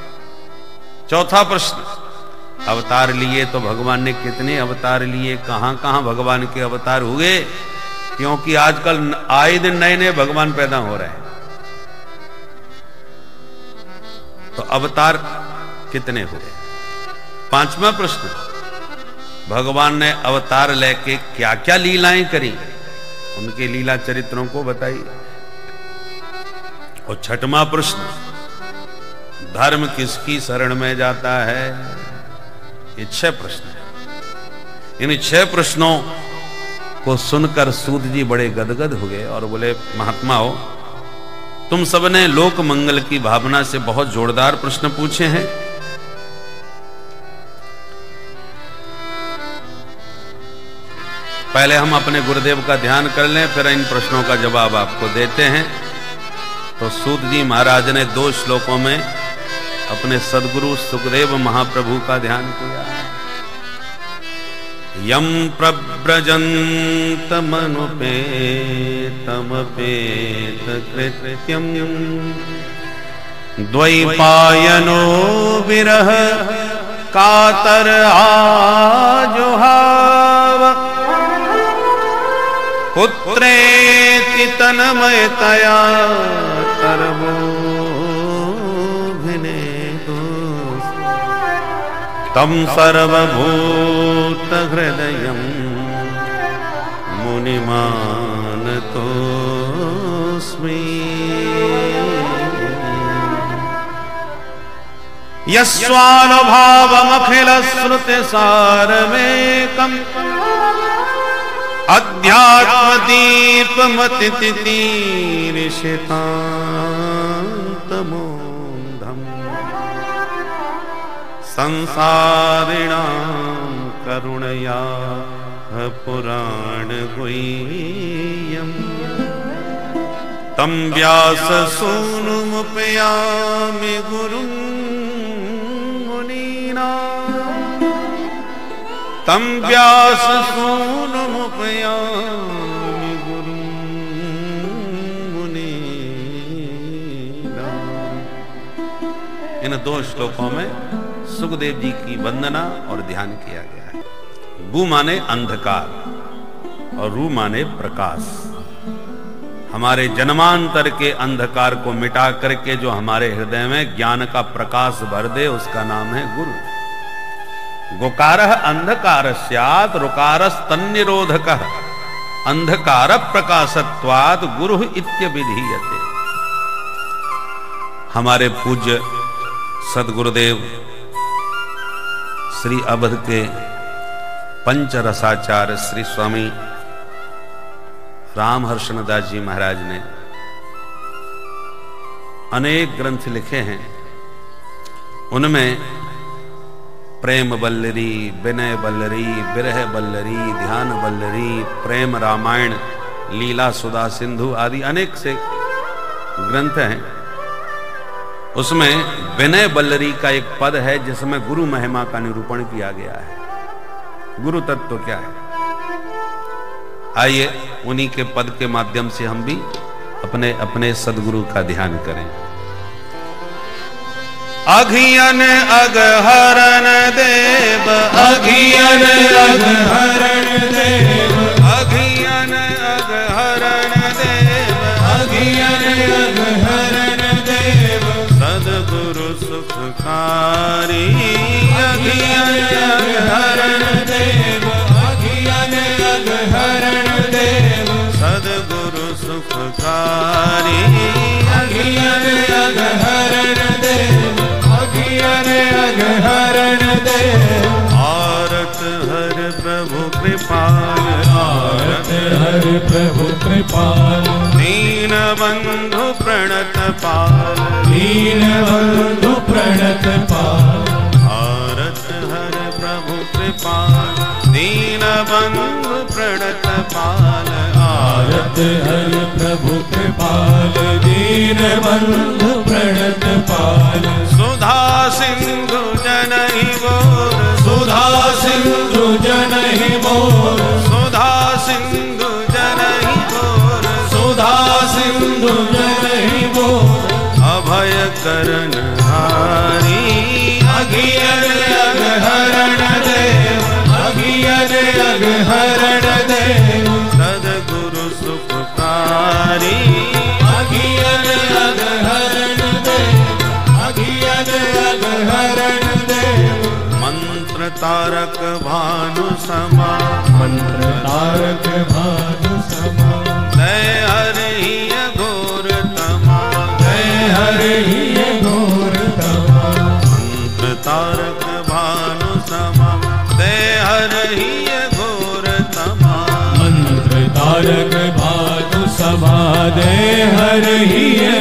चौथा प्रश्न, अवतार लिए तो भगवान ने कितने अवतार लिए, कहां कहां भगवान के अवतार हुए? क्योंकि आजकल आए दिन नए नए भगवान पैदा हो रहे हैं, तो अवतार कितने हुए? पांचवा प्रश्न, भगवान ने अवतार लेके क्या क्या लीलाएं करी, उनके लीला चरित्रों को बताइए। और छठवां प्रश्न, धर्म किसकी शरण में जाता है? ये 6 प्रश्न है। इन 6 प्रश्नों को सुनकर सूत जी बड़े गदगद हो गए और बोले, महात्मा हो, तुम सबने लोक मंगल की भावना से बहुत जोरदार प्रश्न पूछे हैं। पहले हम अपने गुरुदेव का ध्यान कर लें, फिर इन प्रश्नों का जवाब आपको देते हैं। तो सूत जी महाराज ने 2 श्लोकों में अपने सदगुरु सुखदेव महाप्रभु का ध्यान किया। यम प्रव्रजन्तमनुपेतमपेत कृत्यम द्वैपायनो विरह कातर आजुहाव पुत्रेति तन्मयतया तरवोभिनेतो तम सर्वभूत हृदयं मुनिमानतोऽस्मि यस्वानुभावमखिलश्रुतिसारमेकम् अध्यात्मदीपमतितितीर्षितान्तमोऽन्धम् संसारिणां करुणया पुराणगुह्यम् तं व्याससूनुमुपयामि गुरुं मुनीनाम् तं व्याससूनुमुपयामि गुरुं मुनीनाम्। इन 2 श्लोकों में सुखदेव जी की वंदना और ध्यान किया गया है। बु माने अंधकार और रू माने प्रकाश। हमारे जन्मांतर के अंधकार को मिटा करके जो हमारे हृदय में ज्ञान का प्रकाश भर दे, उसका नाम है गुरु। गुकारः अंधकार स्यात् रुकारस् तन्निरोधकः अंधकार प्रकाशत्वात् गुरु इत्यभिधीयते। हमारे पूज्य सद्गुरुदेव श्री अवध के पंचरसाचार्य श्री स्वामी रामहर्षण दास जी महाराज ने अनेक ग्रंथ लिखे हैं। उनमें प्रेम बल्लरी, विनय बल्लरी, विरह बल्लरी, ध्यान बल्लरी, प्रेम रामायण, लीला सुधा सिंधु आदि अनेक से ग्रंथ हैं। उसमें विनय बल्लरी का एक पद है जिसमें गुरु महिमा का निरूपण किया गया है। गुरु तत्व क्या है? आइए उन्हीं के पद के माध्यम से हम भी अपने अपने सदगुरु का ध्यान करें। अघियन अघहरण देव, अघियन अघहरण देव, अघियन अघहरण देव, अघियन अघहरण देव, सद्गुरु सुखकारी। अघियन अघहरण देव, अघियन अघहरण देव, सद्गुरु सुखकारी। अघियन अघहरण देव, अघियन अघहरण देव। आरत हर प्रभु कृपाल, आरत हर प्रभु कृपाल। दीन बंधु प्रणत पाल, दीन बंधु प्रणत पाल। आरत हर प्रभु कृपाल, दीन बंधु प्रणत पाल। आरत हर प्रभु कृपाल, दीन बंधु प्रणत पाल। सुधा सिंधु जनहि मोर, सुधा सिंधु जनहि मोर, सुधा सिंधु जनहि मोर, सुधा सिंधु जनहि मोर। अभय करन हारी। अघियन अघहरण देव, अघियन अघहरण देव, सद्गुरु सुखकारी। अघियन अघहरण देव, अघियन अघहरण देव। मंत्र तारक भानु समा, मंत्र तारक भानु समा। दय हरि घोर तमा, दय हरि घोर तमा। मंत्र तारक भानु समा, दय हरि घोर तमा। मंत्र तारक भानु समा, दय हरि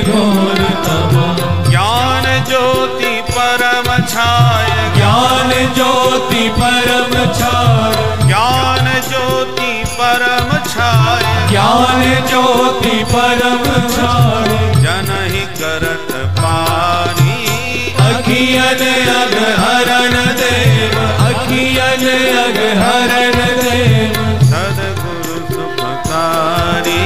घोर तमा। ज्ञान ज्योति परम छाय, ज्ञान ज्योति परम छाय, ज्ञान ज्योति परम छाय, ज्ञान ज्योति परम छाय। जनहि करत पारी। अघियन अघहरण देव, अघियन अघहरण देव, सद्गुरु सुखकारी।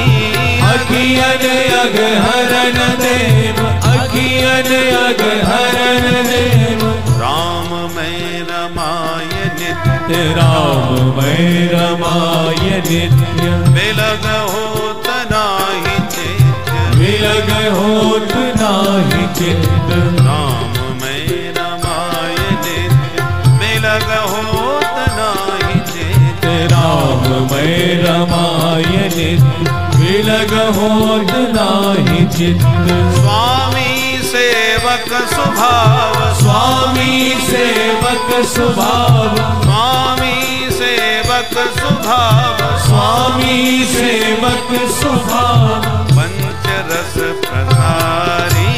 अघियन अघहरण देव, अघियन अघहरण देव। राम में रमाय नित्य, राम में रमाय नित्य। बिलग होत नाही चित्त, बिलग होत नाही चित्त। राम में रमाय नित्य, बिलग होत नाही चित्त। राम में रमाय नित्य, बिलग होत नाही चित्त। स्वामी सेवक स्वभाव, स्वामी सेवक स्वभाव, स्वामी सेवक स्वभाव, स्वामी सेवक स्वभाव। पंचरस प्रसारी।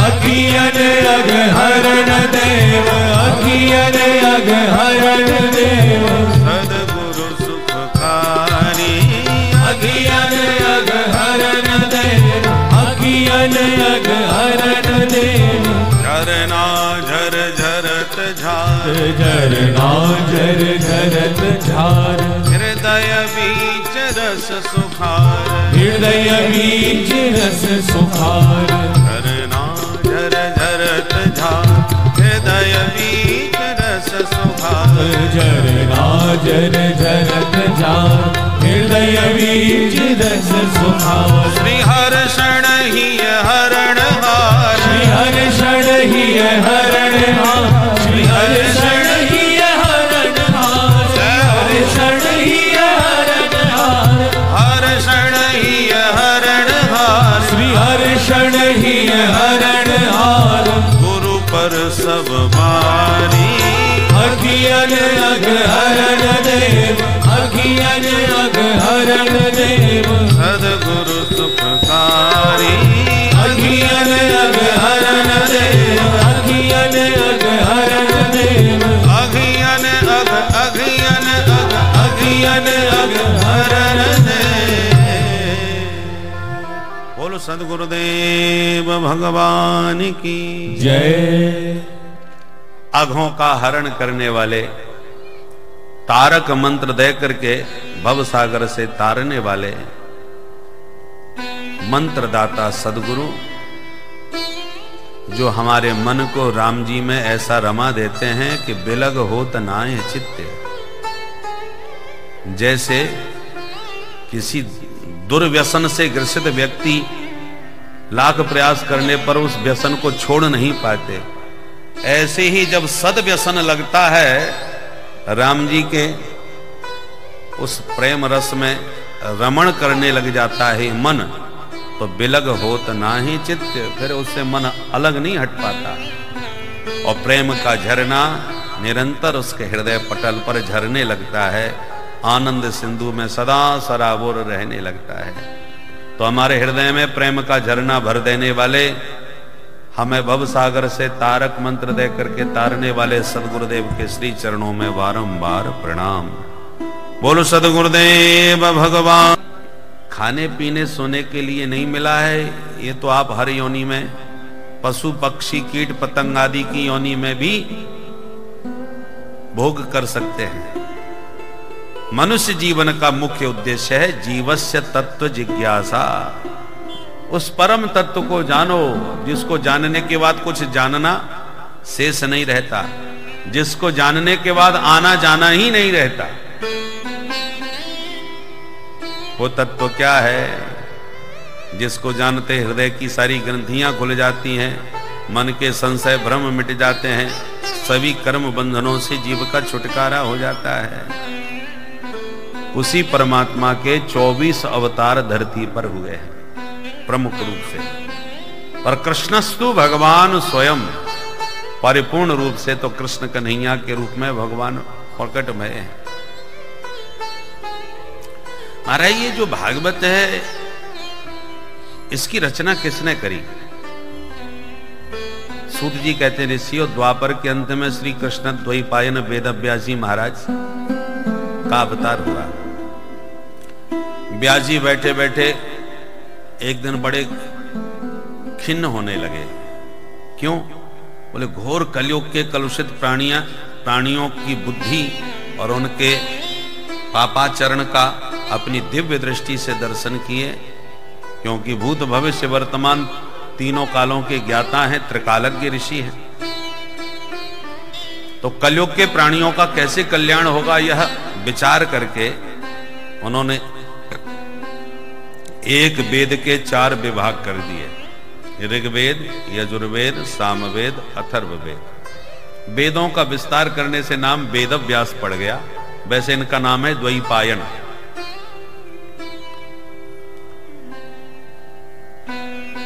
अघियन अघहरण देव, अघियन अघहरण देव, सद्गुरु सुखकारी। अघियन अघहरण देव, अघियन अघहरण देव। झरना झर झरत झार, झरना झर झरत झार। हृदय बीच रस सुखार, हृदय बीच रस सुखार। झरना झर झरत झार, हृदय बीच सुखार झरना जर झरत जान हृदय बीज रस सुखार श्री हर्षण ही हरणहार श्री हर्षण ही हरणहार श्री हर्षण ही हरणहार हर्षण ही हरणहार हर्षण ही हरणहार श्री हर्षण ही हरणहार गुरु पर सब बारी अखियन अग हरण देव अखियन अग हरण देव सदगुरु सुखकारी अखियन अग हरण देव अखियन अग हरण देव अघियन अघ अघियन अघ अखियन अग हरण देव। बोलो सदगुरुदेव भगवान की जय। अघों का हरण करने वाले, तारक मंत्र दे करके भव सागर से तारने वाले मंत्रदाता सदगुरु, जो हमारे मन को राम जी में ऐसा रमा देते हैं कि बिलग होत नाए चित्ते। जैसे किसी दुर्व्यसन से ग्रसित व्यक्ति लाख प्रयास करने पर उस व्यसन को छोड़ नहीं पाते, ऐसे ही जब सद्व्यसन लगता है राम जी के उस प्रेम रस में रमण करने लग जाता है मन, तो बिलग होत नाही चित्त, फिर उससे मन अलग नहीं हट पाता और प्रेम का झरना निरंतर उसके हृदय पटल पर झरने लगता है, आनंद सिंधु में सदा सराबोर रहने लगता है। तो हमारे हृदय में प्रेम का झरना भर देने वाले, हमें भव सागर से तारक मंत्र दे करके तारने वाले सदगुरुदेव के श्री चरणों में बारंबार प्रणाम। बोलो सदगुरुदेव भगवान। खाने पीने सोने के लिए नहीं मिला है, ये तो आप हर योनि में, पशु पक्षी कीट पतंग आदि की योनि में भी भोग कर सकते हैं। मनुष्य जीवन का मुख्य उद्देश्य है जीवस्य तत्व जिज्ञासा। उस परम तत्व को जानो जिसको जानने के बाद कुछ जानना शेष नहीं रहता, जिसको जानने के बाद आना जाना ही नहीं रहता। वो तत्व क्या है? जिसको जानते हृदय की सारी ग्रंथियां खुल जाती हैं, मन के संशय भ्रम मिट जाते हैं, सभी कर्म बंधनों से जीव का छुटकारा हो जाता है। उसी परमात्मा के 24 अवतार धरती पर हुए हैं प्रमुख रूप से, पर कृष्णस्तु भगवान स्वयं परिपूर्ण रूप से तो कृष्ण कन्हैया के रूप में भगवान प्रकट में है। महाराज ये जो भागवत है इसकी रचना किसने करी? सूत जी कहते हैं ऋषियों, द्वापर के अंत में श्री कृष्ण द्वैपायन वेदव्यास जी महाराज का अवतार हुआ। व्यास जी बैठे बैठे एक दिन बड़े खिन्न होने लगे। क्यों? बोले घोर कलयुग के कलुषित प्राणियों की बुद्धि और उनके पापाचरण का अपनी दिव्य दृष्टि से दर्शन किए, क्योंकि भूत भविष्य वर्तमान तीनों कालों के ज्ञाता हैं, त्रिकालज्ञ ऋषि हैं। तो कलयुग के प्राणियों का कैसे कल्याण होगा यह विचार करके उन्होंने एक वेद के 4 विभाग कर दिए, ऋग्वेद, यजुर्वेद, सामवेद, अथर्ववेद। वेदों का विस्तार करने से नाम वेद व्यास पड़ गया, वैसे इनका नाम है द्वैपायन।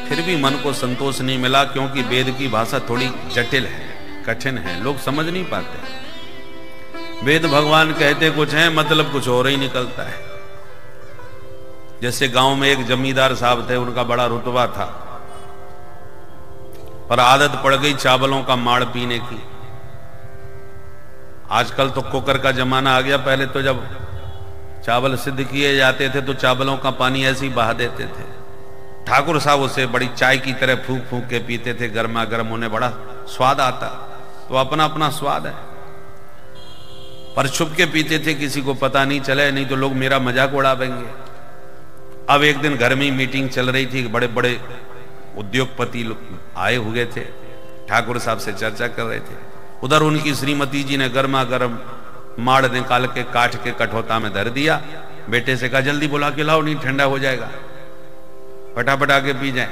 फिर भी मन को संतोष नहीं मिला, क्योंकि वेद की भाषा थोड़ी जटिल है, कठिन है, लोग समझ नहीं पाते। वेद भगवान कहते कुछ है, मतलब कुछ और ही निकलता है। जैसे गांव में एक जमींदार साहब थे, उनका बड़ा रुतबा था, पर आदत पड़ गई चावलों का माड़ पीने की। आजकल तो कुकर का जमाना आ गया, पहले तो जब चावल सिद्ध किए जाते थे तो चावलों का पानी ऐसे ही बहा देते थे। ठाकुर साहब उसे बड़ी चाय की तरह फूंक फूंक के पीते थे, गर्मा गर्म, उन्हें बड़ा स्वाद आता। तो अपना अपना स्वाद है, पर छुप के पीते थे, किसी को पता नहीं चले, नहीं तो लोग मेरा मजाक उड़ावेंगे। अब एक दिन घर में मीटिंग चल रही थी, बड़े बड़े उद्योगपति लोग आए हुए थे, ठाकुर साहब से चर्चा कर रहे थे। उधर उनकी श्रीमती जी ने गर्मा गर्म माड़ निकाल के काट के कठौता में धर दिया। बेटे से कहा जल्दी बुला के लाओ, नहीं ठंडा हो जाएगा, फटाफट आके पी जाए।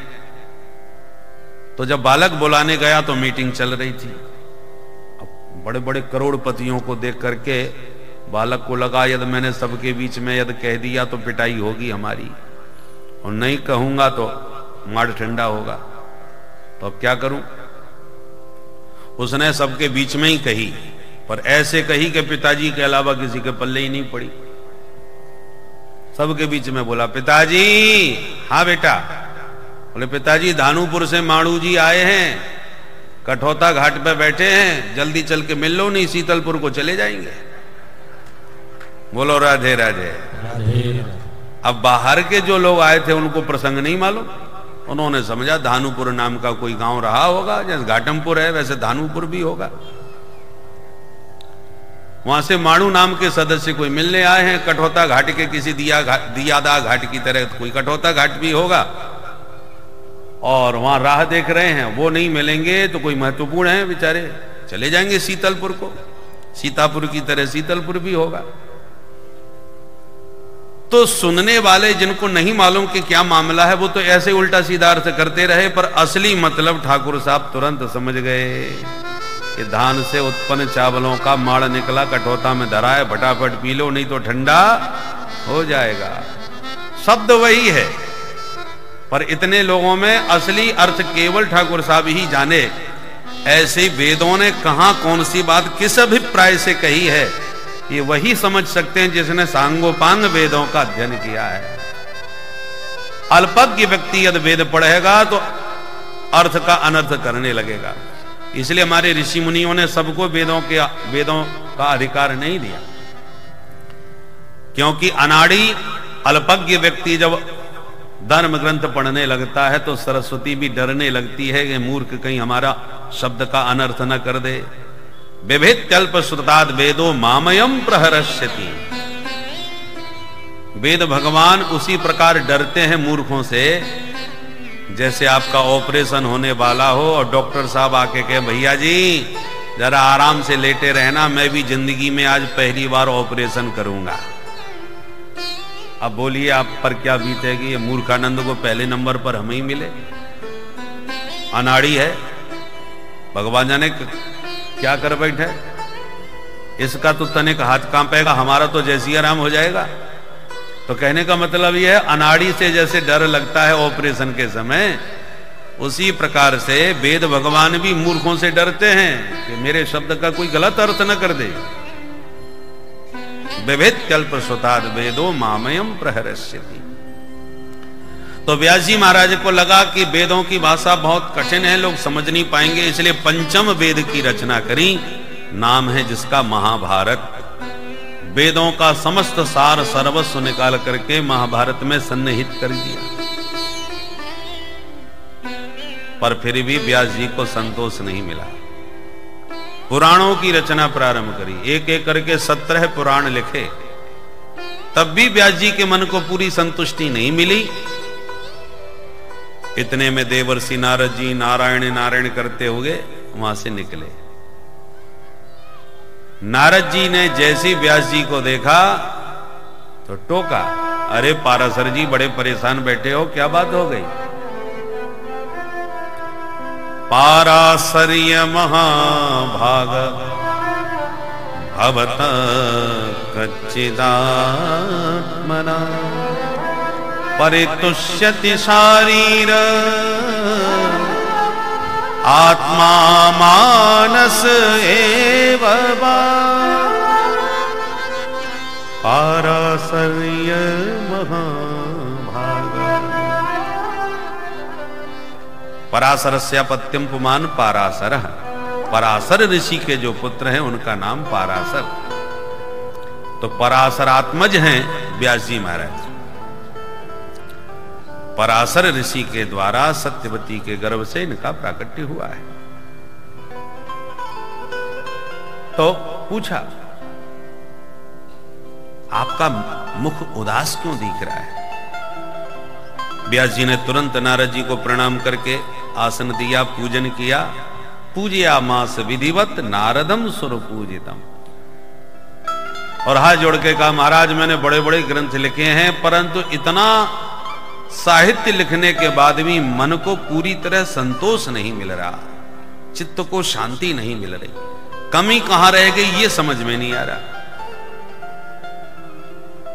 तो जब बालक बुलाने गया तो मीटिंग चल रही थी। अब बड़े बड़े करोड़पतियों को देख करके बालक को लगा यदि मैंने सबके बीच में यदि कह दिया तो पिटाई होगी हमारी, और नहीं कहूंगा तो माड़ ठंडा होगा, तो अब क्या करूं। उसने सबके बीच में ही कही, पर ऐसे कही कि पिताजी के अलावा किसी के पल्ले ही नहीं पड़ी। सबके बीच में बोला, पिताजी। हाँ बेटा। बोले, पिताजी धानुपुर से माड़ू जी आए हैं, कठौता घाट पे बैठे हैं, जल्दी चल के मिल लो, नहीं शीतलपुर को चले जाएंगे। बोलो राधे राधे। अब बाहर के जो लोग आए थे उनको प्रसंग नहीं मालूम, उन्होंने समझा धानुपुर नाम का कोई गांव रहा होगा, जैसे घाटमपुर है वैसे धानुपुर भी होगा। वहां से माणू नाम के सदस्य कोई मिलने आए हैं, कठौता घाट के किसी दियादा घाट की तरह कोई कठौता घाट भी होगा, और वहां राह देख रहे हैं, वो नहीं मिलेंगे तो कोई महत्वपूर्ण है बेचारे, चले जाएंगे शीतलपुर को, सीतापुर की तरह शीतलपुर भी होगा। तो सुनने वाले जिनको नहीं मालूम कि क्या मामला है वो तो ऐसे उल्टा सीधा अर्थ करते रहे, पर असली मतलब ठाकुर साहब तुरंत समझ गए कि धान से उत्पन्न चावलों का माड़ निकला, कठौता में धरा है, फटाफट पी लो नहीं तो ठंडा हो जाएगा। शब्द वही है, पर इतने लोगों में असली अर्थ केवल ठाकुर साहब ही जाने। ऐसे वेदों ने कहां कौन सी बात किस अभिप्राय से कही है, ये वही समझ सकते हैं जिसने सांगोपांग वेदों का अध्ययन किया है। अल्पज्ञ व्यक्ति यदि वेद पढ़ेगा तो अर्थ का अनर्थ करने लगेगा। इसलिए हमारे ऋषि मुनियों ने सबको वेदों का अधिकार नहीं दिया, क्योंकि अनाड़ी अल्पज्ञ व्यक्ति जब धर्म ग्रंथ पढ़ने लगता है तो सरस्वती भी डरने लगती है कि मूर्ख कहीं हमारा शब्द का अनर्थ न कर दे। विभेत्कल्प श्रुताद वेदो मामयम प्रहरष्यति। वेद भगवान उसी प्रकार डरते हैं मूर्खों से, जैसे आपका ऑपरेशन होने वाला हो और डॉक्टर साहब आके कहे भैया जी जरा आराम से लेटे रहना, मैं भी जिंदगी में आज पहली बार ऑपरेशन करूंगा। अब बोलिए आप पर क्या बीतेगी, ये मूर्खानंद को पहले नंबर पर हम ही मिले, अनाड़ी है, भगवान जाने क्या कर बैठे, इसका तो तनिक हाथ कांपेगा, हमारा तो जैसी आराम हो जाएगा। तो कहने का मतलब यह है अनाड़ी से जैसे डर लगता है ऑपरेशन के समय, उसी प्रकार से वेद भगवान भी मूर्खों से डरते हैं कि मेरे शब्द का कोई गलत अर्थ न कर दे। विभेत्कल्प श्रुताद वेदो मामयम प्रहरष्यति। तो व्यास जी महाराज को लगा कि वेदों की भाषा बहुत कठिन है, लोग समझ नहीं पाएंगे, इसलिए पंचम वेद की रचना करी, नाम है जिसका महाभारत। वेदों का समस्त सार सर्वस्व निकाल करके महाभारत में सन्निहित कर दिया। पर फिर भी व्यास जी को संतोष नहीं मिला, पुराणों की रचना प्रारंभ करी, एक एक करके 17 पुराण लिखे, तब भी व्यास जी के मन को पूरी संतुष्टि नहीं मिली। इतने में देवर्षि नारद जी नारायण नारायण करते हुए वहां से निकले। नारद जी ने जैसी व्यास जी को देखा तो टोका, अरे पाराशर जी बड़े परेशान बैठे हो, क्या बात हो गई। पाराशर्य महाभाग भवत कच्चिदात्मना परितुष्यति शारीर आत्मा मानस एव वा। पाराशर्य महाभाग। पराशरस्यापत्यम पुमान पाराशर। पराशर ऋषि के जो पुत्र हैं उनका नाम पाराशर। तो पराशरात्मज हैं व्यास जी महाराज। पराशर ऋषि के द्वारा सत्यवती के गर्भ से इनका प्राकट्य हुआ है। तो पूछा, आपका मुख उदास क्यों दिख रहा है। व्यास जी ने तुरंत नारद जी को प्रणाम करके आसन दिया, पूजन किया पूजया मास विधिवत नारदम सुर पूजितम। और हाथ जोड़ के कहा, महाराज मैंने बड़े बड़े ग्रंथ लिखे हैं, परंतु इतना साहित्य लिखने के बाद भी मन को पूरी तरह संतोष नहीं मिल रहा, चित्त को शांति नहीं मिल रही, कमी कहां रह गई ये समझ में नहीं आ रहा।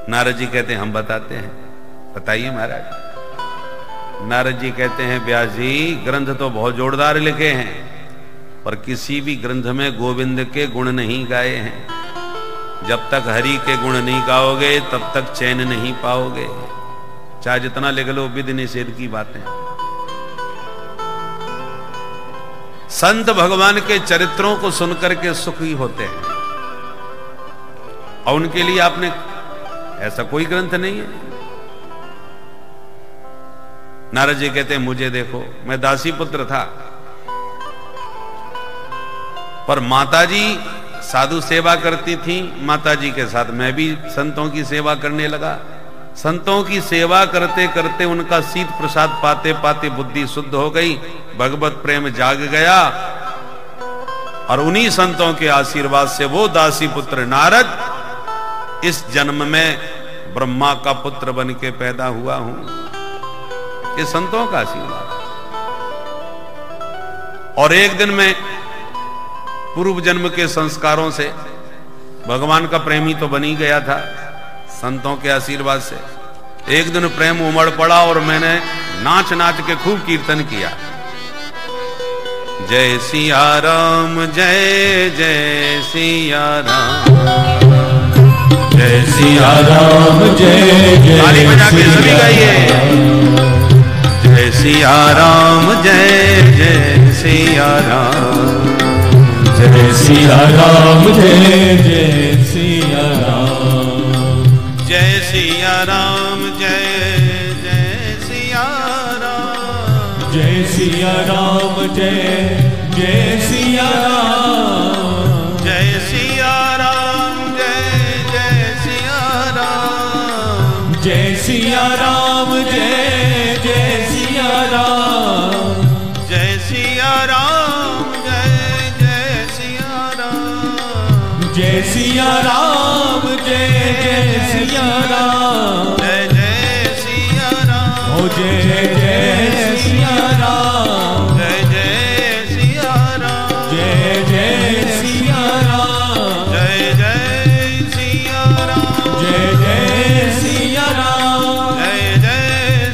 नारद जी कहते हैं हम बताते हैं। बताइए महाराज। नारद जी कहते हैं, व्यास जी ग्रंथ तो बहुत जोरदार लिखे हैं, पर किसी भी ग्रंथ में गोविंद के गुण नहीं गाए हैं। जब तक हरि के गुण नहीं गाओगे तब तक चैन नहीं पाओगे, चाहे जितना लिख लो विधि निषेध की बातें। संत भगवान के चरित्रों को सुनकर के सुखी होते हैं, और उनके लिए आपने ऐसा कोई ग्रंथ नहीं है। नारद जी कहते हैं, मुझे देखो, मैं दासी पुत्र था, पर माताजी साधु सेवा करती थी, माताजी के साथ मैं भी संतों की सेवा करने लगा। संतों की सेवा करते करते उनका शीत प्रसाद पाते पाते बुद्धि शुद्ध हो गई, भगवत प्रेम जाग गया, और उन्हीं संतों के आशीर्वाद से वो दासी पुत्र नारद इस जन्म में ब्रह्मा का पुत्र बन के पैदा हुआ हूं। ये संतों का आशीर्वाद। और एक दिन में पूर्व जन्म के संस्कारों से भगवान का प्रेमी तो बनी गया था, संतों के आशीर्वाद से। एक दिन प्रेम उमड़ पड़ा और मैंने नाच नाच के खूब कीर्तन किया, जय सिया राम जय जय सिया राम, जय सिया राम जय जय। ताली बजा के सभी गाइए, जय सिया राम जय जय सिया राम, जय सिया राम जय जय सिया राम, जय सिया राम जय जय सिया राम, जय सिया राम जय जय सिया राम, जय सिया राम जय जय सिया राम, जय सिया राम जय जय सिया राम, जय सिया राम जय जय सिया राम, जय सिया राम जय जय सिया राम, जय जय सिया राम, ओ जय जय सिया राम, जय जय सिया राम, जय जय सिया राम, जय जय सिया राम, जय जय सिया राम, जय जय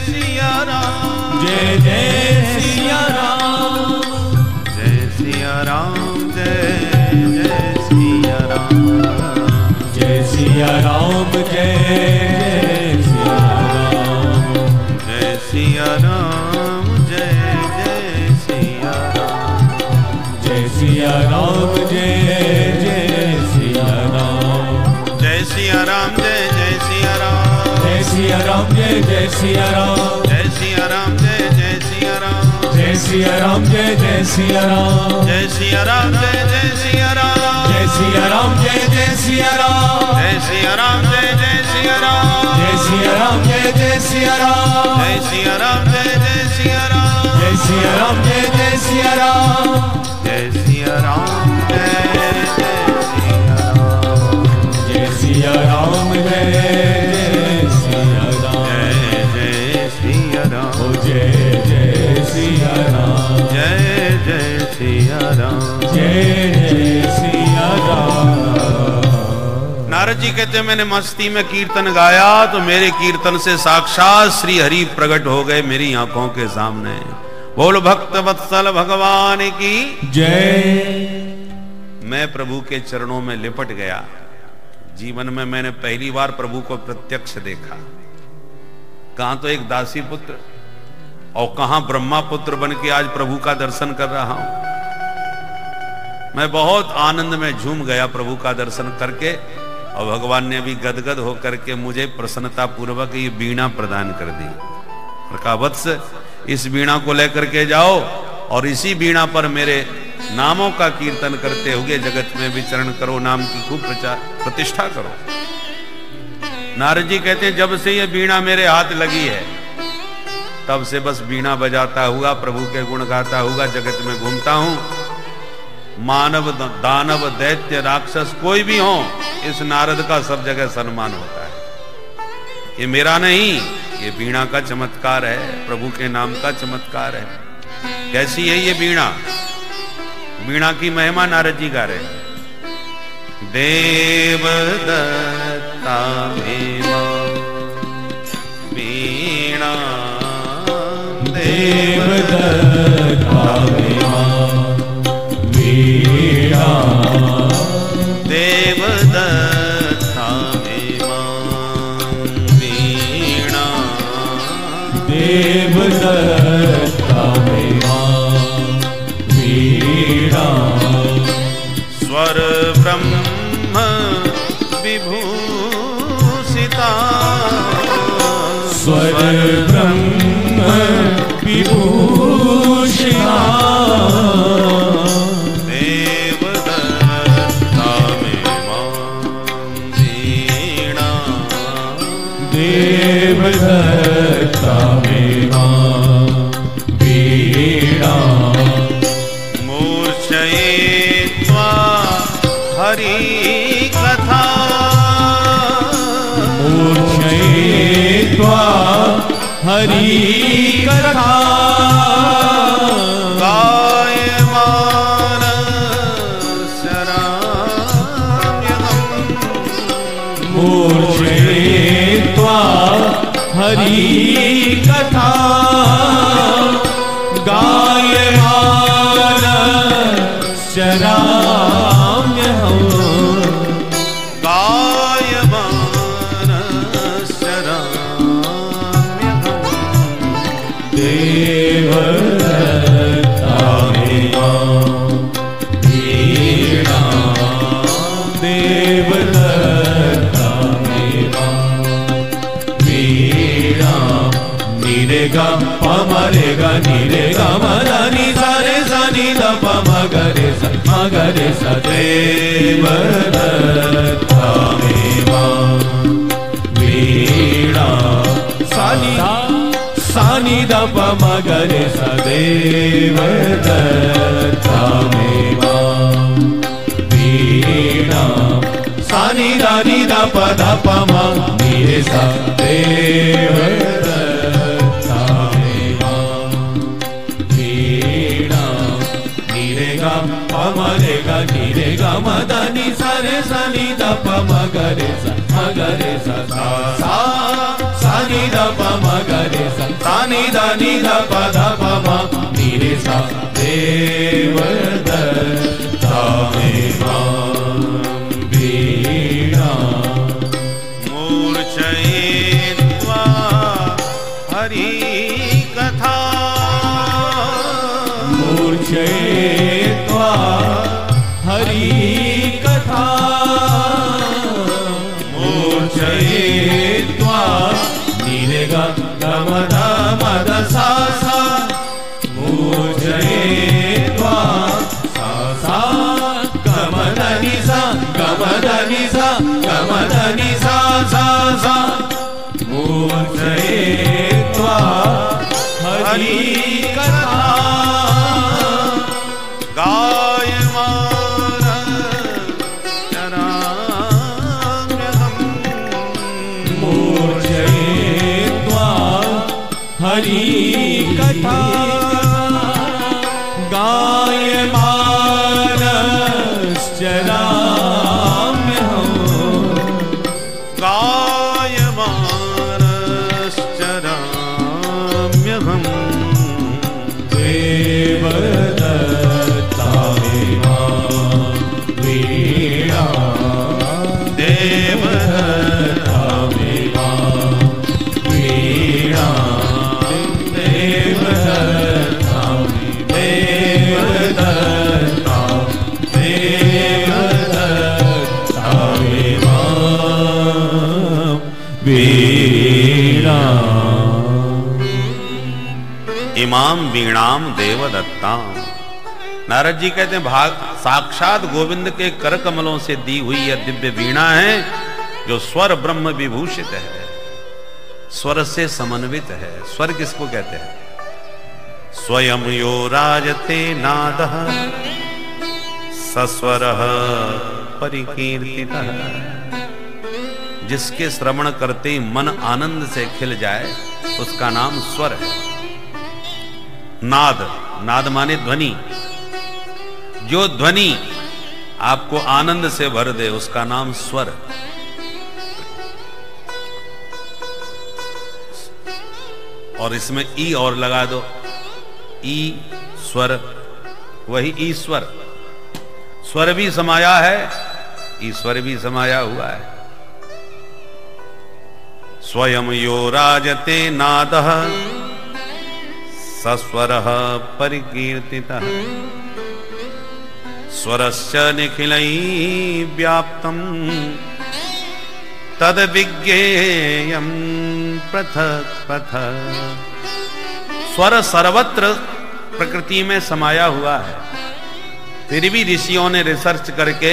सिया राम, जय जय सिया राम, जय सिया राम जय जय सिया राम, जय सिया राम जय सिया राम, जय सिया राम जय जय सिया राम, जय सिया राम जय जय सिया राम, जय सिया राम जय जय सिया राम, जय सिया राम जय जय सिया राम, जय सिया राम जय जय सिया राम, जय सिया राम जय जय सिया राम, जय सिया राम जय जय सिया राम, जय सिया राम जय जय सिया राम, जय सिया राम जय जय सिया राम, जय सिया राम जय जय सिया राम, जय सिया राम जय जय सिया राम, जय सिया राम जय जय सिया राम, जय सिया राम जय जय सिया राम, जय सिया राम जय जय सिया राम, जय जय सिया राम, ओ जय जय सिया राम, जय जय सिया राम, जय जय सिया राम। नारद जी कहते हैं, मैंने मस्ती में कीर्तन गाया तो मेरे कीर्तन से साक्षात श्री हरि प्रकट हो गए मेरी आंखों के सामने। बोल भक्त वत्सल भगवान की जय। मैं प्रभु के चरणों में लिपट गया। जीवन में मैंने पहली बार प्रभु को प्रत्यक्ष देखा। कहां तो एक दासी पुत्र और कहां ब्रह्मा पुत्र बन के आज प्रभु का दर्शन कर रहा हूं। मैं बहुत आनंद में झूम गया प्रभु का दर्शन करके, और भगवान ने भी गदगद होकर के मुझे प्रसन्नता पूर्वक ये वीणा प्रदान कर दी और कहा, वत्स इस वीणा को लेकर के जाओ और इसी वीणा पर मेरे नामों का कीर्तन करते हुए जगत में विचरण करो, नाम की खूब प्रचार प्रतिष्ठा करो। नारद जी कहते हैं, जब से ये वीणा मेरे हाथ लगी है तब से बस वीणा बजाता हुआ प्रभु के गुण गाता हुआ जगत में घूमता हूं। मानव, दानव, दैत्य, राक्षस कोई भी हो, इस नारद का सब जगह सम्मान होता है। ये मेरा नहीं, ये वीणा का चमत्कार है, प्रभु के नाम का चमत्कार है। कैसी है ये वीणा? वीणा की महिमा नारद जी गा रहे हैं। देवदत्ता वीणा, देवदत्ता वीणा, देवदत्ता वीणा, देवदत्ता वीणा, स्वर ब्रह्म विभूषिता, स्वर ब्रह्म विभूषिता, देवदत्ता वीणा, देवदत्ता वीणा, मूर्छयित्वा हरि कथा, मूर्छयित्वा हरि कथा, गायमान शराम्यहम्, मूर्छयित्वा हरि कथा, गायमान शराम्यहम्, गायमान शराम्यहम्, देवदत्ता वीणा, देवदत्ता वीणा, निरेगा पमरेगा निरेगा मदानी सारे सानी द पमगरे स मगरे स, देवदत्ता वीणा, सानी सानी द पमगरे स, देवदत्ता वीणा, सानी दानी द पद पम निरे स, देवदत्ता वीणा, निरेगा पमरेगा निरेगा मदानी सारे सानी द पमगरे स मगरे स, सा सानी द पमगरे स, सानी दानी द पद पम निरे स, देवदत्ता वीणा, मूर्छयित्वा हरि कथा, मूर्छयित्वा हरि कथा, मूर्छयित्वा निरेगा गमद मद सा सा, मूर्छयित्वा सा सा गमद नि सा गमद नि सा गमद नि सा सा सा, मूर्छयित्वा हरि कथा, गायमान शराम्यहम्, मूर्छयित्वा हरि कथा, गायमानश्चराम्यहम्, गायमानश्चराम्यहम्, देवदत्ता वीणा, देवदत्ता वीणा, देवदत्ता देवदत्ता देवदत्ता वीणा, इमाम वीणाम देवदत्ताम। नारद जी कहते हैं भाग साक्षात गोविंद के कर कमलों से दी हुई यह दिव्य वीणा है जो स्वर ब्रह्म विभूषित है, स्वर से समन्वित है। स्वर किसको कहते हैं? स्वयं यो राजते नादः सस्वरः परिकीर्तितः। जिसके श्रवण करते ही मन आनंद से खिल जाए उसका नाम स्वर है। नाद, नाद माने ध्वनि। जो ध्वनि आपको आनंद से भर दे उसका नाम स्वर। और इसमें ई और लगा दो, ई स्वर, वही ईश्वर। स्वर भी समाया है, ईश्वर भी समाया हुआ है। स्वयं यो राजते नादः सस्वरः परिकीर्तितः। स्वरस्य निखिलैः व्याप्तं तद विज्ञेयं पृथक् पृथक्। स्वर सर्वत्र प्रकृति में समाया हुआ है, फिर भी ऋषियों ने रिसर्च करके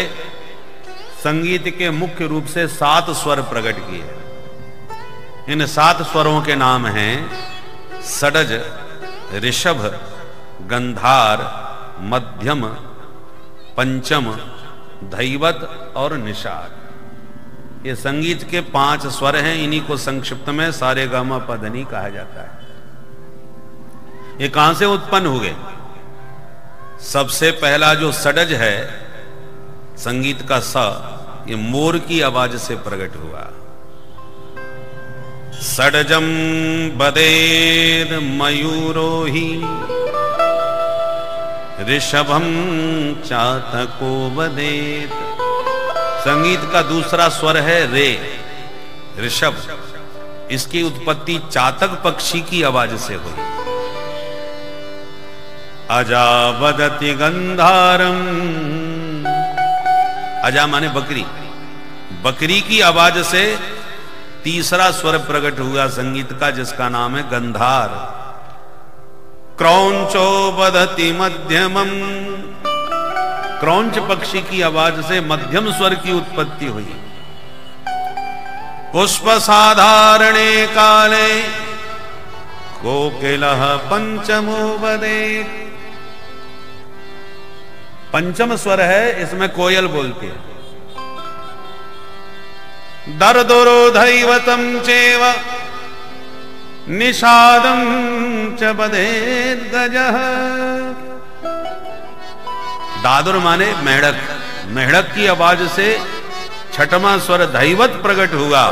संगीत के मुख्य रूप से 7 स्वर प्रकट किए। इन 7 स्वरों के नाम हैं षडज, ऋषभ, गंधार, मध्यम, पंचम, धैवत और निषाद। ये संगीत के 5 स्वर हैं। इन्हीं को संक्षिप्त में सारेगामा पधनी कहा जाता है। ये कहां से उत्पन्न हुए? सबसे पहला जो षडज है संगीत का स, ये मोर की आवाज से प्रकट हुआ। षडजम बदेद मयूरो ही ऋषभम चातको बदेत। संगीत का दूसरा स्वर है रे, ऋषभ। इसकी उत्पत्ति चातक पक्षी की आवाज से हुई। अजा बदति गंधारम, अजा माने बकरी, बकरी की आवाज से तीसरा स्वर प्रकट हुआ संगीत का, जिसका नाम है गंधार। क्रौंचो बदति मध्यमम, क्रौंच पक्षी की आवाज से मध्यम स्वर की उत्पत्ति हुई। पुष्प साधारणे काले कोकिलः पंचमो बदेत। पंचम स्वर है, इसमें कोयल बोलती है। दर्दुरो धैवतम चेव निषादम च बदेत गजः। दादुर माने मेढक, मेढक की आवाज से छठवां स्वर धैवत प्रकट हुआ।